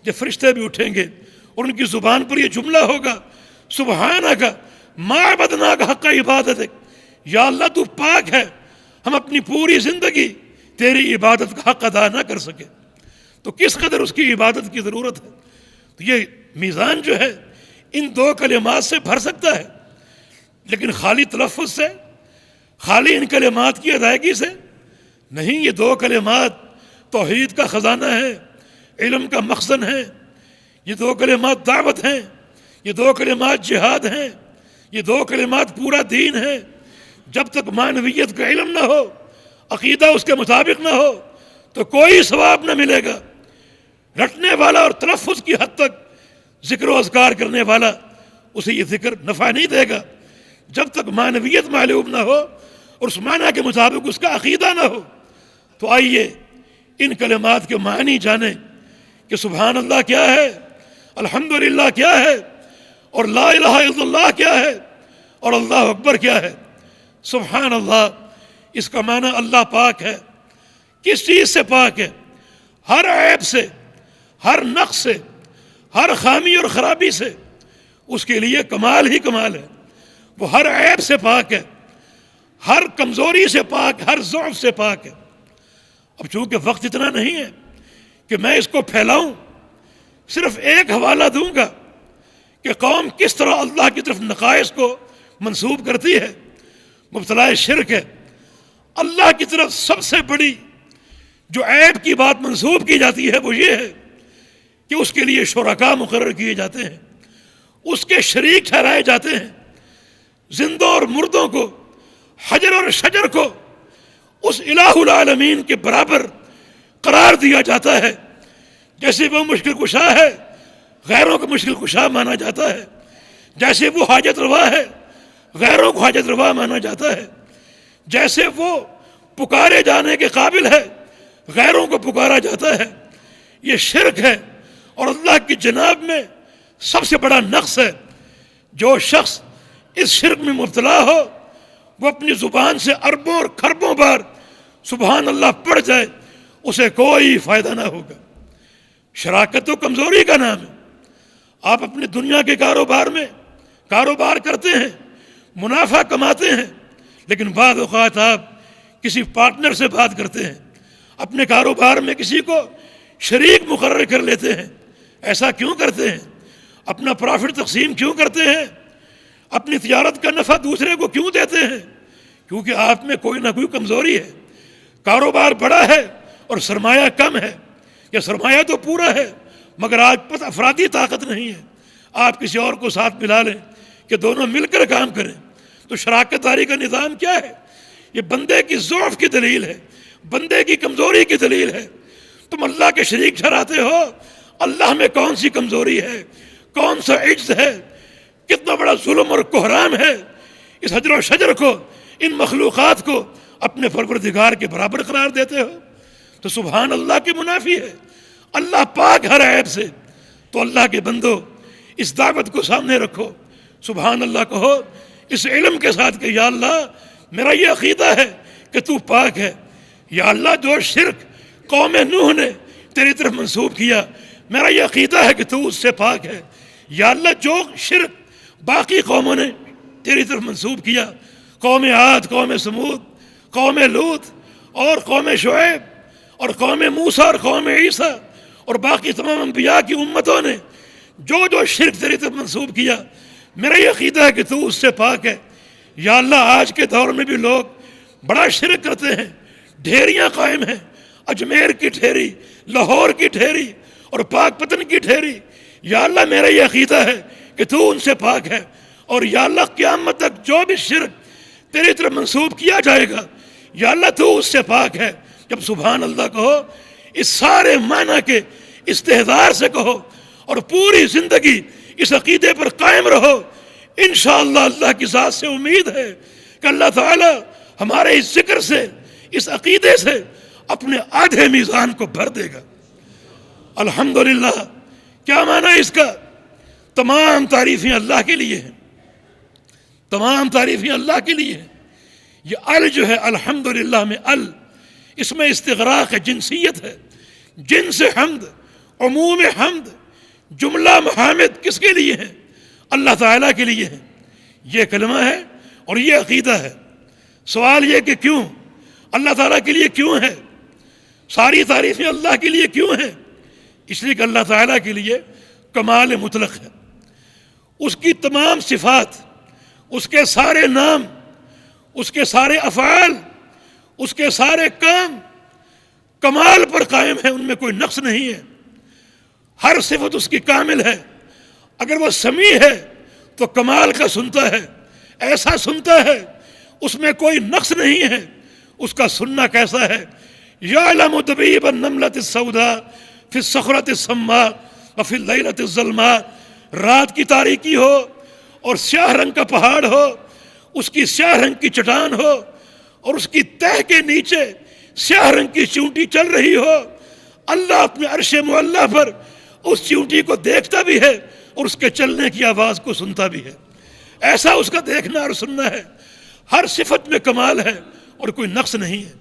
جب فرشتے بھی اٹھیں گے اور ان کی زبان پر یہ جملہ ہوگا سبحانک ما عبدناک حق عبادتک، یا اللہ تو پاک ہے، ہم اپنی پوری زندگی تیری عبادت کا حق ادا نہ کر سکے، تو کس قدر اس کی عبادت کی ضرورت ہے۔ تو یہ میزان جو ہے ان دو کلمات سے بھر سکتا ہے، لیکن خالی تلفظ سے، خالی ان کلمات کی ادائیگی سے نہیں۔ یہ دو کلمات توحید کا خزانہ ہے، علم کا مخزن ہے، یہ دو کلمات دعوت ہیں، یہ دو کلمات جہاد ہیں، یہ دو کلمات پورا دین ہے۔ جب تک معنویت کا علم نہ ہو، عقیدہ اس کے مطابق نہ ہو تو کوئی ثواب نہ ملے گا۔ رٹنے والا اور تلفظ کی حد تک ذکر و اذکار کرنے والا اسے یہ ذکر نفع نہیں دے گا جب تک معنویت معلوم نہ ہو اور اس معنی کے مطابق اس کا عقیدہ نہ ہو۔ تو آئیے ان کلمات کے معنی جانیں کہ سبحان اللہ کیا ہے، الحمدللہ کیا ہے، اور لا الہ الا اللہ کیا ہے، اور اللہ اکبر کیا ہے۔ سبحان اللہ اس کا معنی اللہ پاک ہے۔ کس چیز سے پاک ہے؟ ہر عیب سے، ہر نقص سے، ہر خامی اور خرابی سے۔ اس کے لیے کمال ہی کمال ہے، وہ ہر عیب سے پاک ہے، ہر کمزوری سے پاک، ہر ضعف سے پاک ہے۔ اب چونکہ وقت اتنا نہیں ہے کہ میں اس کو پھیلاؤں، صرف ایک حوالہ دوں گا کہ قوم کس طرح اللہ کی طرف نقائص کو منسوب کرتی ہے، مبتلا شرک ہے۔ اللہ کی طرف سب سے بڑی جو عیب کی بات منسوب کی جاتی ہے وہ یہ ہے کہ اس کے لیے شرکاء مقرر کیے جاتے ہیں، اس کے شریک ٹھہرائے جاتے ہیں۔ زندوں اور مردوں کو، حجر اور شجر کو اس الہ العالمین کے برابر قرار دیا جاتا ہے۔ جیسے وہ مشکل کشا ہے، غیروں کو مشکل کشا مانا جاتا ہے۔ جیسے وہ حاجت روا ہے، غیروں کو حاجت روا مانا جاتا ہے۔ جیسے وہ پکارے جانے کے قابل ہے، غیروں کو پکارا جاتا ہے۔ یہ شرک ہے اور اللہ کی جناب میں سب سے بڑا نقص ہے۔ جو شخص اس شرک میں مبتلا ہو وہ اپنی زبان سے اربوں اور کھربوں بار سبحان اللہ پڑھ جائے، اسے کوئی فائدہ نہ ہوگا۔ شراکت تو کمزوری کا نام ہے۔ آپ اپنی دنیا کے کاروبار میں کاروبار کرتے ہیں، منافع کماتے ہیں، لیکن بعض اوقات آپ کسی پارٹنر سے بات کرتے ہیں، اپنے کاروبار میں کسی کو شریک مقرر کر لیتے ہیں، ایسا کیوں کرتے ہیں؟ اپنا پرافٹ تقسیم کیوں کرتے ہیں؟ اپنی تجارت کا نفع دوسرے کو کیوں دیتے ہیں؟ کیونکہ آپ میں کوئی نہ کوئی کمزوری ہے، کاروبار بڑا ہے اور سرمایہ کم ہے، یا سرمایہ تو پورا ہے مگر آپ پر افرادی طاقت نہیں ہے۔ آپ کسی اور کو ساتھ ملا لیں کہ دونوں مل کر کام کریں، تو شراکت داری کا نظام کیا ہے؟ یہ بندے کی ضعف کی دلیل ہے، بندے کی کمزوری کی دلیل ہے۔ تم اللہ کے شریک ٹھہراتے ہو، اللہ میں کون سی کمزوری ہے، کون سا عجز ہے، کتنا بڑا ظلم اور کوہرام ہے۔ اس حجر و شجر کو، ان مخلوقات کو اپنے پروردگار کے برابر قرار دیتے ہو، تو سبحان اللہ کے منافی ہے۔ اللہ پاک ہر عیب سے۔ تو اللہ کے بندو اس دعوت کو سامنے رکھو، سبحان اللہ کہو اس علم کے ساتھ کہ یا اللہ میرا یہ عقیدہ ہے کہ تو پاک ہے۔ یا اللہ جو شرک قوم نوح نے تیری طرف منسوب کیا، میرا یہ عقیدہ ہے کہ تو اس سے پاک ہے۔ یا اللہ جو شرک باقی قوموں نے تیری طرف منسوب کیا، قوم عاد، قوم سمود، قوم لوط اور قوم شعیب اور قوم موسیٰ اور قوم عیسیٰ اور باقی تمام انبیاء کی امتوں نے جو شرک تیری طرف منسوب کیا، میرا یہ عقیدہ ہے کہ تو اس سے پاک ہے۔ یا اللہ آج کے دور میں بھی لوگ بڑا شرک کرتے ہیں، ڈھیریاں قائم ہیں، اجمیر کی ڈھیری، لاہور کی ڈھیری اور پاک پتن کی ڈھیری۔ یا اللہ میرا یہ عقیدہ ہے کہ تو ان سے پاک ہے، اور یا اللہ قیامت تک جو بھی شرک تیری طرف منسوب کیا جائے گا، یا اللہ تو اس سے پاک ہے۔ جب سبحان اللہ کہو، اس سارے معنی کے استحضار سے کہو اور پوری زندگی اس عقیدے پر قائم رہو، انشاءاللہ اللہ کی ذات سے امید ہے کہ اللہ تعالی ہمارے اس ذکر سے، اس عقیدے سے اپنے آدھے میزان کو بھر دے گا۔ الحمدللہ کیا معنی اس کا؟ تمام تعریفیں اللہ کے لیے ہیں، تمام تعریفیں اللہ کے لیے ہیں۔ یہ ال جو ہے الحمدللہ میں اس میں استغراق ہے، جنسیت ہے، جنس حمد، عموم حمد، جملہ محامد کس کے لیے ہیں؟ اللہ تعالیٰ کے لیے ہیں۔ یہ کلمہ ہے اور یہ عقیدہ ہے۔ سوال یہ کہ کیوں؟ اللہ تعالیٰ کے لیے کیوں ہے؟ ساری تعریفیں اللہ کے لیے کیوں ہیں؟ اس لیے کہ اللہ تعالیٰ کے لیے کمال مطلق ہے، اس کی تمام صفات، اس کے سارے نام، اس کے سارے افعال، اس کے سارے کام کمال پر قائم ہیں، ان میں کوئی نقص نہیں ہے۔ ہر صفت اس کی کامل ہے۔ اگر وہ سمیع ہے تو کمال کا سنتا ہے، ایسا سنتا ہے اس میں کوئی نقص نہیں ہے۔ اس کا سننا کیسا ہے؟ یعلم دبیب النملۃ السوداء فی الصخرۃ السماء وفی اللیلۃ الظلماء۔ رات کی تاریکی ہو اور سیاہ رنگ کا پہاڑ ہو، اس کی سیاہ رنگ کی چٹان ہو اور اس کی تہہ کے نیچے سیاہ رنگ کی چونٹی چل رہی ہو، اللہ اپنے عرش معلیٰ پر اس چونٹی کو دیکھتا بھی ہے اور اس کے چلنے کی آواز کو سنتا بھی ہے۔ ایسا اس کا دیکھنا اور سننا ہے۔ ہر صفت میں کمال ہے اور کوئی نقص نہیں ہے۔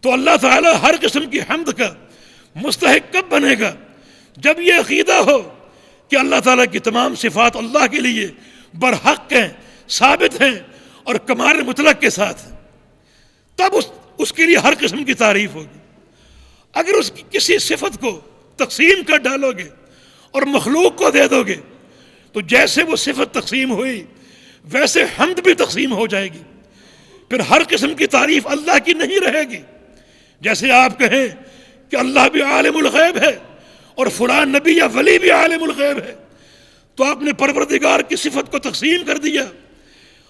تو اللہ تعالیٰ ہر قسم کی حمد کا مستحق کب بنے گا؟ جب یہ عقیدہ ہو کہ اللہ تعالیٰ کی تمام صفات اللہ کے لیے برحق ہیں، ثابت ہیں اور کمال مطلق کے ساتھ ہیں، تب اس کے لیے ہر قسم کی تعریف ہوگی۔ اگر اس کی کسی صفت کو تقسیم کر ڈالو گے اور مخلوق کو دے دو گے، تو جیسے وہ صفت تقسیم ہوئی ویسے حمد بھی تقسیم ہو جائے گی۔ پھر ہر قسم کی تعریف اللہ کی نہیں رہے گی۔ جیسے آپ کہیں کہ اللہ بھی عالم الغیب ہے اور فلاں نبی یا ولی بھی عالم الغیب ہے، تو آپ نے پروردگار کی صفت کو تقسیم کر دیا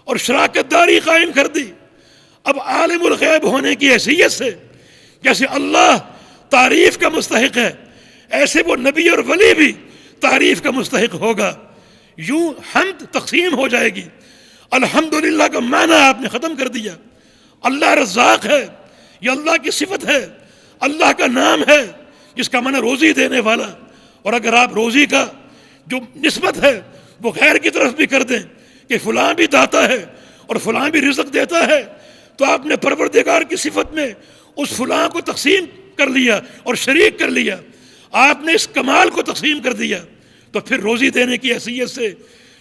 اور شراکت داری قائم کر دی۔ اب عالم الغیب ہونے کی حیثیت سے جیسے اللہ تعریف کا مستحق ہے، ایسے وہ نبی اور ولی بھی تعریف کا مستحق ہوگا۔ یوں حمد تقسیم ہو جائے گی۔ الحمدللہ کا معنی آپ نے ختم کر دیا۔ اللہ رزاق ہے، یہ اللہ کی صفت ہے، اللہ کا نام ہے جس کا معنی روزی دینے والا۔ اور اگر آپ روزی کا جو نسبت ہے وہ غیر کی طرف بھی کر دیں کہ فلاں بھی داتا ہے اور فلاں بھی رزق دیتا ہے، تو آپ نے پروردگار کی صفت میں اس فلاں کو تقسیم کر لیا اور شریک کر لیا۔ آپ نے اس کمال کو تقسیم کر دیا، تو پھر روزی دینے کی حیثیت سے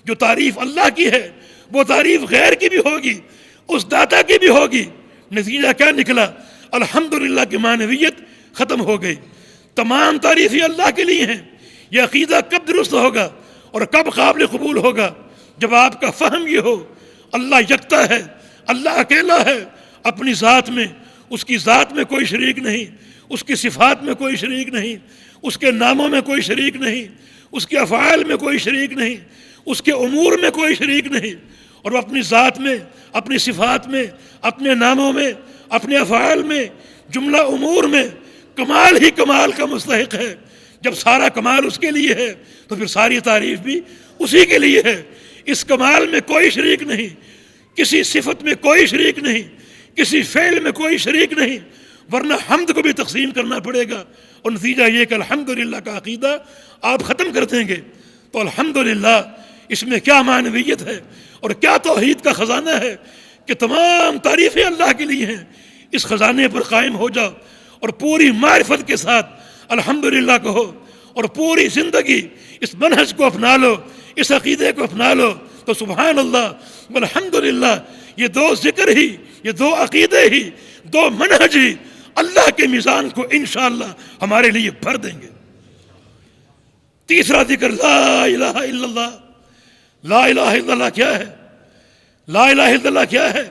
جو تعریف اللہ کی ہے وہ تعریف غیر کی بھی ہوگی، اس داتا کی بھی ہوگی۔ نتیجہ کیا نکلا؟ الحمدللہ کی معنویت ختم ہو گئی۔ تمام تعریفیں اللہ کے لیے ہیں۔ یہ عقیدہ کب درست ہوگا اور کب قابل قبول ہوگا؟ جب آپ کا فہم یہ ہو اللہ یکتا ہے، اللہ اکیلا ہے اپنی ذات میں، اس کی ذات میں کوئی شریک نہیں، اس کی صفات میں کوئی شریک نہیں، اس کے ناموں میں کوئی شریک نہیں، اس کے افعال میں کوئی شریک نہیں، اس کے امور میں کوئی شریک نہیں، اور وہ اپنی ذات میں، اپنی صفات میں، اپنے ناموں میں، اپنے افعال میں، جملہ امور میں کمال ہی کمال کا مستحق ہے۔ جب سارا کمال اس کے لیے ہے تو پھر ساری تعریف بھی اسی کے لیے ہے۔ اس کمال میں کوئی شریک نہیں، کسی صفت میں کوئی شریک نہیں، کسی فعل میں کوئی شریک نہیں، ورنہ حمد کو بھی تقسیم کرنا پڑے گا، اور نتیجہ یہ کہ الحمدللہ کا عقیدہ آپ ختم کر دیں گے تو الحمدللہ اس میں کیا معنویت ہے اور کیا توحید کا خزانہ ہے کہ تمام تعریفیں اللہ کے لیے ہیں۔ اس خزانے پر قائم ہو جاؤ اور پوری معرفت کے ساتھ الحمدللہ کہو، اور پوری زندگی اس منہج کو اپنا لو، اس عقیدے کو اپنا لو، تو سبحان اللہ والحمدللہ، یہ دو ذکر ہی، یہ دو عقیدے ہی، دو منہج ہی اللہ کے میزان کو انشاءاللہ ہمارے لیے بھر دیں گے۔ تیسرا ذکر لا الہ الا اللہ۔ لا الہ الا اللہ کیا ہے؟ لا الہ الا اللہ کیا ہے؟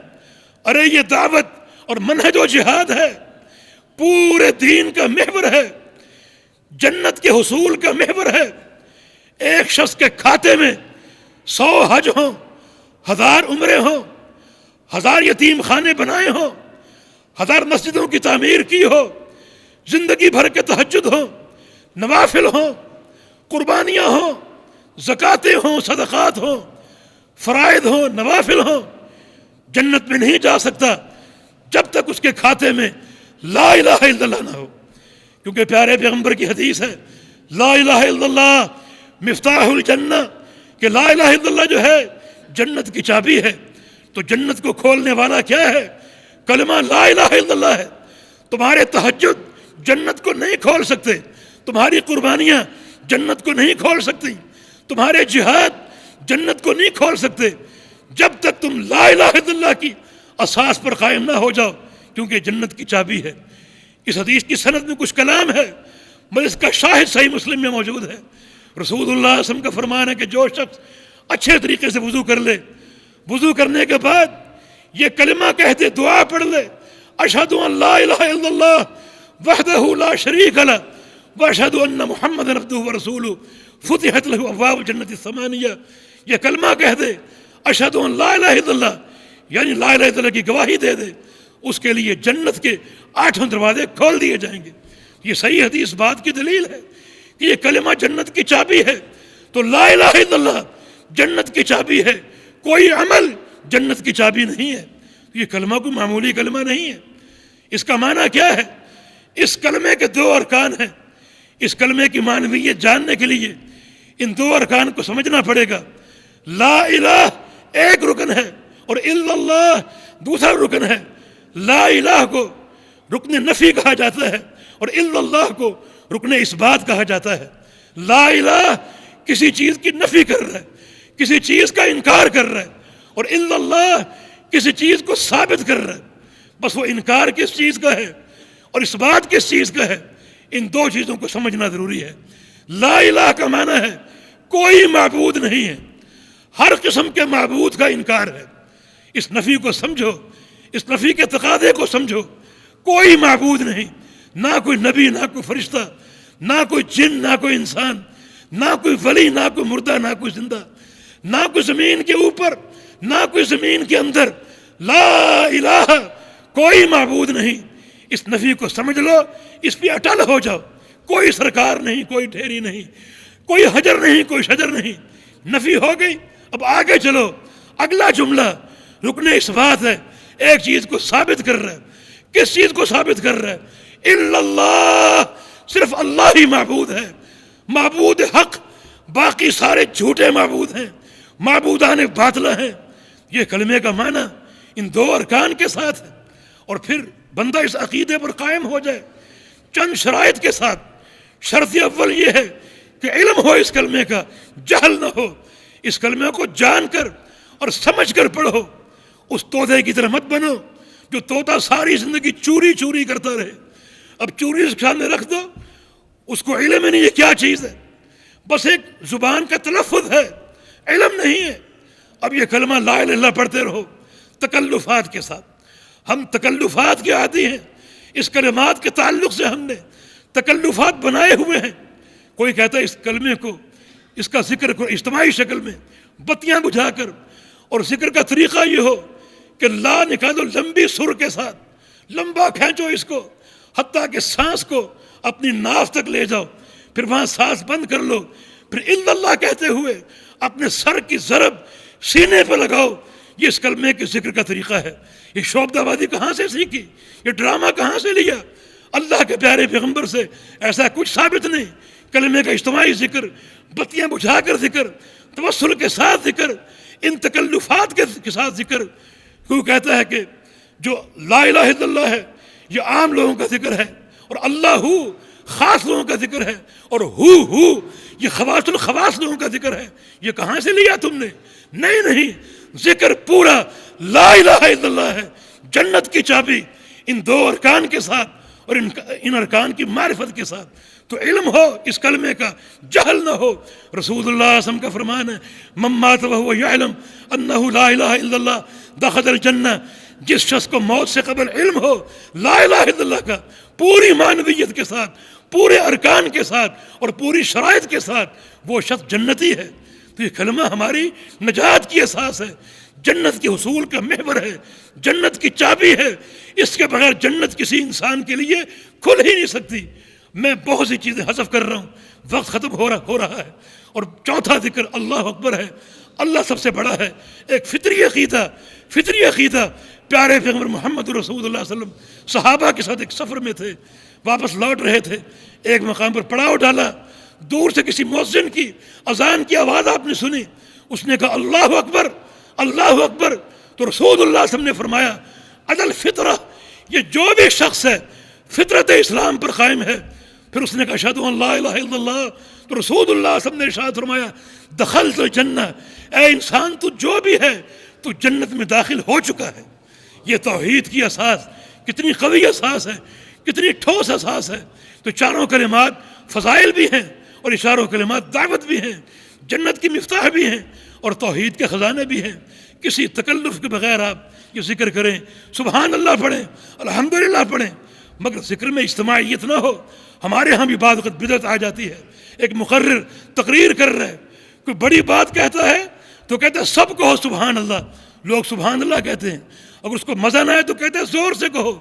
ارے یہ دعوت اور منہج و جہاد ہے، پورے دین کا محور ہے، جنت کے حصول کا محور ہے۔ ایک شخص کے کھاتے میں 100 حج ہوں، 1000 عمرے ہوں، 1000 یتیم خانے بنائے ہوں، 1000 مسجدوں کی تعمیر کی ہو، زندگی بھر کے تہجد ہوں، نوافل ہوں، قربانیاں ہوں، زکاتیں ہوں، صدقات ہوں، فرائض ہوں، نوافل ہوں، جنت میں نہیں جا سکتا جب تک اس کے کھاتے میں لا الہ الا اللہ نہ ہو، کیونکہ پیارے پیغمبر کی حدیث ہے لا الہ الا اللہ مفتاح الجنہ، کہ لا الہ الا اللہ جو ہے جنت کی چابی ہے۔ تو جنت کو کھولنے والا کیا ہے؟ کلمہ لا الہ الا اللہ ہے۔ تمہارے تہجد جنت کو نہیں کھول سکتے، تمہاری قربانیاں جنت کو نہیں کھول سکتی، تمہارے جہاد جنت کو نہیں کھول سکتے جب تک تم لا الہ الا اللہ کی اساس پر قائم نہ ہو جاؤ، کیونکہ جنت کی چابی ہے۔ اس حدیث کی سند میں کچھ کلام ہے مگر اس کا شاہد صحیح مسلم میں موجود ہے۔ رسول اللہ صلی اللہ علیہ وسلم کا فرمان ہے کہ جو شخص اچھے طریقے سے وضو کر لے، وضو کرنے کے بعد یہ کلمہ کہتے دعا پڑھ لے، اشہد ان لا الہ الا اللہ وحدہ لا شریک لہ واشہد ان محمد عبدہ ورسولہ فتحت لہ ابواب الجنۃ الثمانیہ، یہ کلمہ کہہ دے، اشہد ان لا الہ الا اللہ یعنی لا الہ الا اللہ کی گواہی دے دے، اس کے لیے جنت کے 8 دروازے کھول دیے جائیں گے۔ یہ صحیح حدیث بات کی دلیل ہے کہ یہ کلمہ جنت کی چابی ہے۔ تو لا الہ الا اللہ جنت کی چابی ہے، کوئی عمل جنت کی چابی نہیں ہے۔ یہ کلمہ کوئی معمولی کلمہ نہیں ہے۔ اس کا معنی کیا ہے؟ اس کلمے کے 2 ارکان ہیں۔ اس کلمے کی معنویت جاننے کے لیے ان 2 ارکان کو سمجھنا پڑے گا۔ لا الہ ایک رکن ہے اور الا اللہ دوسرا رکن ہے۔ لا الہ کو رکن نفی کہا جاتا ہے اور الا اللہ کو رکن اثبات کہا جاتا ہے۔ لا الہ کسی چیز کی نفی کر رہا ہے، کسی چیز کا انکار کر رہا ہے، اور الا اللہ کسی چیز کو ثابت کر رہا ہے۔ بس وہ انکار کس چیز کا ہے اور اثبات کس چیز کا ہے، ان 2 چیزوں کو سمجھنا ضروری ہے۔ لا الہ کا معنی ہے کوئی معبود نہیں ہے، ہر قسم کے معبود کا انکار ہے۔ اس نفی کو سمجھو، اس نفی کے تقاضے کو سمجھو۔ کوئی معبود نہیں، نہ کوئی نبی، نہ کوئی فرشتہ، نہ کوئی جن، نہ کوئی انسان، نہ کوئی ولی، نہ کوئی مردہ، نہ کوئی زندہ، نہ کوئی زمین کے اوپر، نہ کوئی زمین کے اندر۔ لا الہ کوئی معبود نہیں۔ اس نفی کو سمجھ لو، اس پہ اٹل ہو جاؤ۔ کوئی سرکار نہیں، کوئی ٹھہری نہیں، کوئی حجر نہیں، کوئی شجر نہیں۔ نفی ہو گئی، اب آگے چلو۔ اگلا جملہ رکن اثبات ہے، ایک چیز کو ثابت کر رہا ہے۔ کس چیز کو ثابت کر رہا ہے؟ الا اللہ، صرف اللہ ہی معبود ہے، معبود حق، باقی سارے جھوٹے معبود ہیں، معبودان باطلہ ہیں۔ یہ کلمے کا معنی ان 2 ارکان کے ساتھ ہے۔ اور پھر بندہ اس عقیدے پر قائم ہو جائے چند شرائط کے ساتھ۔ شرط اول یہ ہے کہ علم ہو اس کلمے کا، جہل نہ ہو۔ اس کلمے کو جان کر اور سمجھ کر پڑھو۔ اس طوطے کی طرح مت بنو جو طوطا ساری زندگی چوری چوری کرتا رہے۔ اب چوری اس کے سامنے رکھ دو، اس کو علم ہی نہیں یہ کیا چیز ہے، بس ایک زبان کا تلفظ ہے، علم نہیں ہے۔ اب یہ کلمہ لا الہ الا اللہ پڑھتے رہو تکلفات کے ساتھ، ہم تکلفات کے عادی ہیں، اس کلمات کے تعلق سے ہم نے تکلفات بنائے ہوئے ہیں۔ کوئی کہتا ہے اس کلمے کو، اس کا ذکر کو اجتماعی شکل میں بتیاں بجھا کر، اور ذکر کا طریقہ یہ ہو کہ لا نکالو لمبی سر کے ساتھ، لمبا کھینچو اس کو، حتیٰ کہ سانس کو اپنی ناف تک لے جاؤ، پھر وہاں سانس بند کر لو، پھر الا اللہ کہتے ہوئے اپنے سر کی ضرب سینے پہ لگاؤ۔ یہ اس کلمے کے ذکر کا طریقہ ہے۔ یہ شعبد آبادی کہاں سے سیکھی؟ یہ ڈرامہ کہاں سے لیا؟ اللہ کے پیارے پیغمبر سے ایسا کچھ ثابت نہیں۔ کلمے کا اجتماعی ذکر، بتیاں بجھا کر ذکر، توسل کے ساتھ ذکر، ان تکلفات کے ساتھ ذکر۔ کوئی کہتا ہے کہ جو لا الہ الا اللہ ہے یہ عام لوگوں کا ذکر ہے، اور اللہ خاص لوگوں کا ذکر ہے، اور ہو یہ خواص الخواص لوگوں کا ذکر ہے۔ یہ کہاں سے لیا تم نے؟ نہیں، ذکر پورا لا الہ الا اللہ ہے، جنت کی چابی، ان دو ارکان کے ساتھ اور ان ارکان کی معرفت کے ساتھ۔ تو علم ہو اس کلمے کا، جہل نہ ہو۔ رسول اللہ صلی اللہ علیہ وسلم کا فرمان ہے من مات وهو يعلم انه لا الہ الا اللہ دخل الجنہ۔ جس شخص کو موت سے قبل علم ہو لا الہ الا اللہ کا، پوری معنویت کے ساتھ، پورے ارکان کے ساتھ اور پوری شرائط کے ساتھ، وہ شخص جنتی ہے۔ تو یہ کلمہ ہماری نجات کی اساس ہے، جنت کے حصول کا محور ہے، جنت کی چابی ہے۔ اس کے بغیر جنت کسی انسان کے لیے کھل ہی نہیں سکتی۔ میں بہت سی چیزیں حذف کر رہا ہوں، وقت ختم ہو رہا ہے۔ اور چوتھا ذکر اللہ اکبر ہے، اللہ سب سے بڑا ہے۔ ایک فطری عقیدہ پیارے پیغمبر محمد رسول اللہ صلی اللہ علیہ وسلم صحابہ کے ساتھ ایک سفر میں تھے، واپس لوٹ رہے تھے، ایک مقام پر پڑاؤ ڈالا، دور سے کسی مؤذن کی اذان کی آواز آپ نے سنی، اس نے کہا اللہ اکبر اللہ اکبر، تو رسول اللہ صلی اللہ علیہ وسلم نے فرمایا عدل فطرہ، یہ جو بھی شخص ہے فطرت اسلام پر قائم ہے۔ پھر اس نے کہا اشہد ان لا الہ الا اللہ، تو رسول اللہ صلی اللہ علیہ وسلم نے ارشاد فرمایا دخلت الجنہ، اے انسان تو جو بھی ہے تو جنت میں داخل ہو چکا ہے۔ یہ توحید کی اساس کتنی قوی اساس ہے، کتنی ٹھوس اساس ہے۔ تو چاروں کلمات فضائل بھی ہیں، اور اشاروں کلمات دعوت بھی ہیں، جنت کی مفتاح بھی ہیں، اور توحید کے خزانے بھی ہیں۔ کسی تکلف کے بغیر آپ یہ ذکر کریں، سبحان اللہ پڑھیں، الحمدللہ پڑھیں، مگر ذکر میں اجتماعیت نہ ہو۔ ہمارے ہاں بھی بعض وقت بدعت آ جاتی ہے۔ ایک مقرر تقریر کر رہا ہے، کوئی بڑی بات کہتا ہے تو کہتے ہیں سب کہو سبحان اللہ، لوگ سبحان اللہ کہتے ہیں۔ اگر اس کو مزہ نہ آئے تو کہتے ہیں زور سے کہو،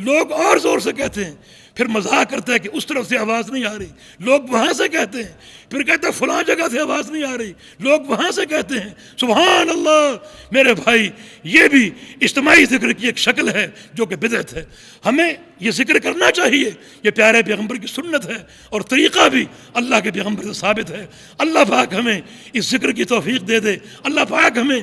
لوگ اور زور سے کہتے ہیں۔ پھر مذاق کرتا ہے کہ اس طرف سے آواز نہیں آ رہی، لوگ وہاں سے کہتے ہیں۔ پھر کہتا ہے فلاں جگہ سے آواز نہیں آ رہی، لوگ وہاں سے کہتے ہیں۔ سبحان اللہ میرے بھائی، یہ بھی اجتماعی ذکر کی ایک شکل ہے جو کہ بدعت ہے۔ ہمیں یہ ذکر کرنا چاہیے، یہ پیارے پیغمبر کی سنت ہے، اور طریقہ بھی اللہ کے پیغمبر سے ثابت ہے۔ اللہ پاک ہمیں اس ذکر کی توفیق دے دے، اللہ پاک ہمیں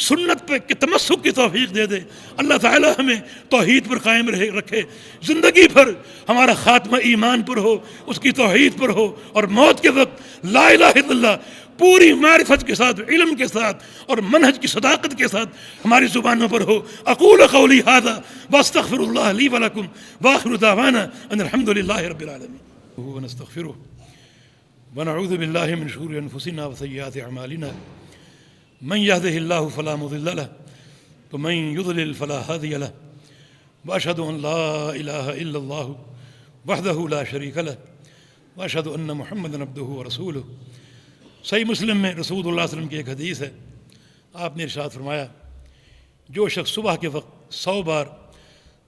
سنت پہ تمسک کی توفیق دے دے، اللہ تعالی ہمیں توحید پر قائم رکھے، زندگی بھر ہمارا خاتمہ ایمان پر ہو، اس کی توحید پر ہو، اور موت کے وقت لا الہ الا اللہ پوری معرفت کے ساتھ، علم کے ساتھ اور منہج کی صداقت کے ساتھ ہماری زبانوں پر ہو۔ اقول قولی ھذا واستغفر اللہ لی ولکم واخر دعوانا ان الحمد للہ رب العالمین ونستغفره ونعوذ باللہ من شرور انفسنا وسیئات اعمالنا من يهده الله فلا مضل له ومن يضلل فلا هادي له واشهد ان لا اله الا الله وحده لا شريك له واشهد ان محمدا عبده ورسوله۔ صحیح مسلم میں رسول اللہ صلی اللہ علیہ وسلم کی ایک حدیث ہے، آپ نے ارشاد فرمایا جو شخص صبح کے وقت 100 بار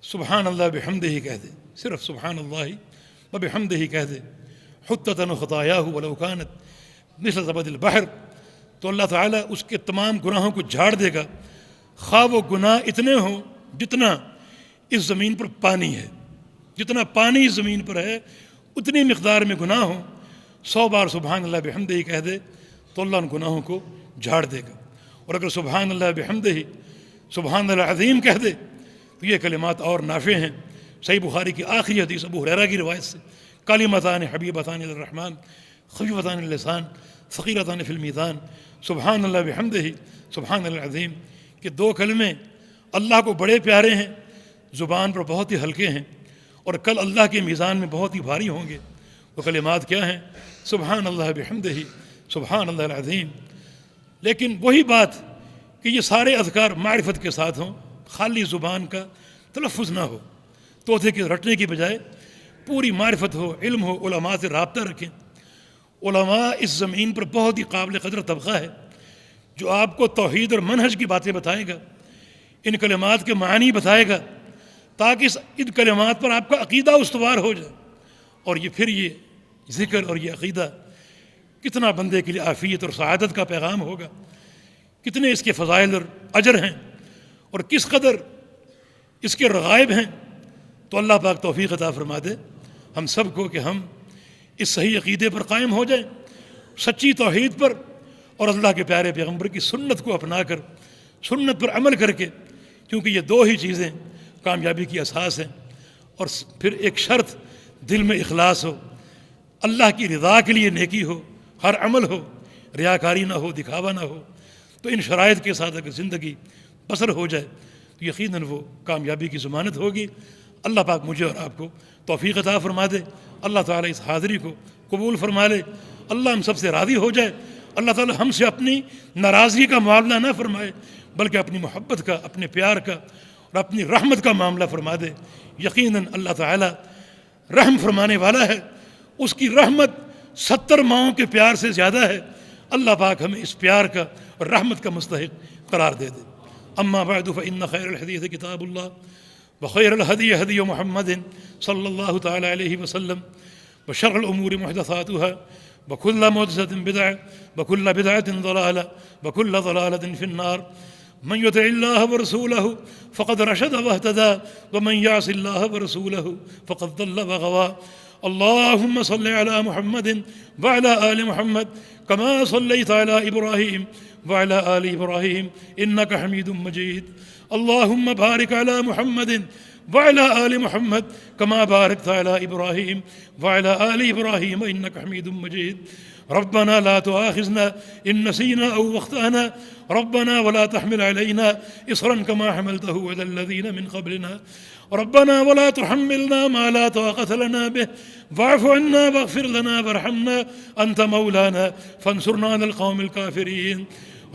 سبحان اللہ بحمدہ کہہ دے، صرف سبحان اللہ وبحمدہ کہہ دے، حطت عنہ خطایاہ ولو کانت مثل زبد البحر، تو اللہ تعالیٰ اس کے تمام گناہوں کو جھاڑ دے گا، خواہ وہ گناہ اتنے ہوں جتنا اس زمین پر پانی ہے، جتنا پانی اس زمین پر ہے اتنی مقدار میں گناہ ہوں۔ 100 بار سبحان اللہ بحمدہ کہہ دے تو اللہ ان گناہوں کو جھاڑ دے گا۔ اور اگر سبحان اللہ بحمدہ سبحان اللہ العظیم کہہ دے تو یہ کلمات اور نافع ہیں۔ صحیح بخاری کی آخری حدیث ابو ہریرہ کی روایت سے، کلمتان حبیبتان الرحمن خفیفتان اللسان ثقیلتان فی المیزان سبحان اللہ بحمدہ سبحان اللہ العظیم، کہ 2 کلمے اللہ کو بڑے پیارے ہیں، زبان پر بہت ہی ہلکے ہیں، اور کل اللہ کے میزان میں بہت ہی بھاری ہوں گے۔ وہ کلمات کیا ہیں؟ سبحان اللہ بحمدہ سبحان اللہ العظیم. لیکن وہی بات کہ یہ سارے اذکار معرفت کے ساتھ ہوں، خالی زبان کا تلفظ نہ ہو، طوطے کے رٹنے کی بجائے پوری معرفت ہو، علم ہو، علماء سے رابطہ رکھیں. علماء اس زمین پر بہت ہی قابل قدر طبقہ ہے جو آپ کو توحید اور منہج کی باتیں بتائے گا، ان کلمات کے معنی بتائے گا، تاکہ ان کلمات پر آپ کا عقیدہ استوار ہو جائے. اور یہ ذکر اور یہ عقیدہ کتنا بندے کے لیے عافیت اور سعادت کا پیغام ہوگا، کتنے اس کے فضائل اور اجر ہیں، اور کس قدر اس کے رغائب ہیں. تو اللہ پاک توفیق عطا فرما دے ہم سب کو کہ ہم اس صحیح عقیدے پر قائم ہو جائیں، سچی توحید پر، اور اللہ کے پیارے پیغمبر کی سنت کو اپنا کر، سنت پر عمل کر کے، کیونکہ یہ دو ہی چیزیں کامیابی کی اساس ہیں. اور پھر ایک شرط، دل میں اخلاص ہو، اللہ کی رضا کے لیے نیکی ہو، ہر عمل ہو، ریاکاری نہ ہو، دکھاوا نہ ہو. تو ان شرائط کے ساتھ اگر زندگی بسر ہو جائے تو یقیناً وہ کامیابی کی ضمانت ہوگی. اللہ پاک مجھے اور آپ کو توفیق عطا فرما دے. اللہ تعالیٰ اس حاضری کو قبول فرما لے. اللہ ہم سب سے راضی ہو جائے. اللہ تعالیٰ ہم سے اپنی ناراضگی کا معاملہ نہ فرمائے، بلکہ اپنی محبت کا، اپنے پیار کا اور اپنی رحمت کا معاملہ فرما دے. یقیناً اللہ تعالیٰ رحم فرمانے والا ہے، اس کی رحمت 70 ماؤں کے پیار سے زیادہ ہے. اللہ پاک ہمیں اس پیار کا اور رحمت کا مستحق قرار دے دے. اما بعد فإن خير الحديث كتاب الله وخير الهدي هدي محمد صلى الله تعالى عليه وسلم وشر الأمور محدثاتها وكل محدثة بدعة وكل بدعة ضلالة وكل ضلالة في النار. من يطع الله ورسوله فقد رشد واهتدى ومن يعص الله ورسوله فقد ضل وغوى. اللهم صل على محمد وعلى آل محمد كما صليت على إبراهيم وعلى آل إبراهيم إنك حميد مجيد. اللهم بارك على محمد وعلى آل محمد كما باركت على إبراهيم وعلى آل إبراهيم إنك حميد مجيد. ربنا لا تؤاخذنا إن نسينا أو أخطأنا ربنا ولا تحمل علينا إصرا كما حملته على الذين من قبلنا ربنا ولا تحملنا ما لا طاقة لنا به واعف عنا واغفر لنا وارحمنا أنت مولانا فانصرنا على القوم الكافرين.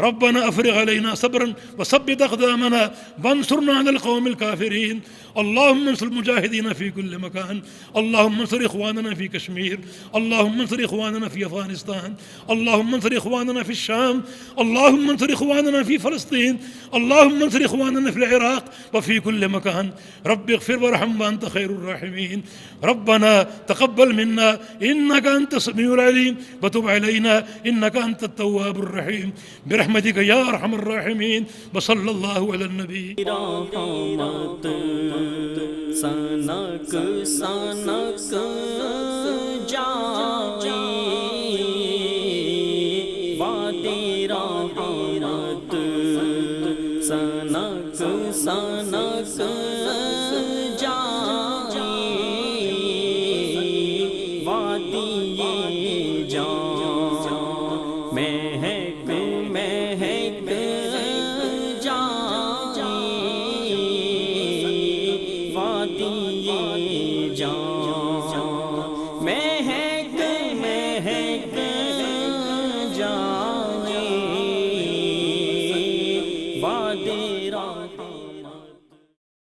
ربنا أفرغ علينا صبرا وثبت أقدامنا وانصرنا على القوم الكافرين. اللهم انصر المجاهدين في كل مكان. اللهم انصر إخواننا في كشمير. اللهم انصر إخواننا في أفغانستان. اللهم انصر إخواننا في الشام. اللهم انصر إخواننا في فلسطين. اللهم انصر إخواننا في العراق وفي كل مكان. رب اغفر وارحم وأنت خير الراحمين. ربنا تقبل منا إنك أنت السميع العليم وتب علينا إنك أنت التواب الرحيم برحمتك يا أرحم الراحمين. وصلى الله على النبي. رحمت سنک سنک جائی وادی رحمت سنک سنک جائی وادی جان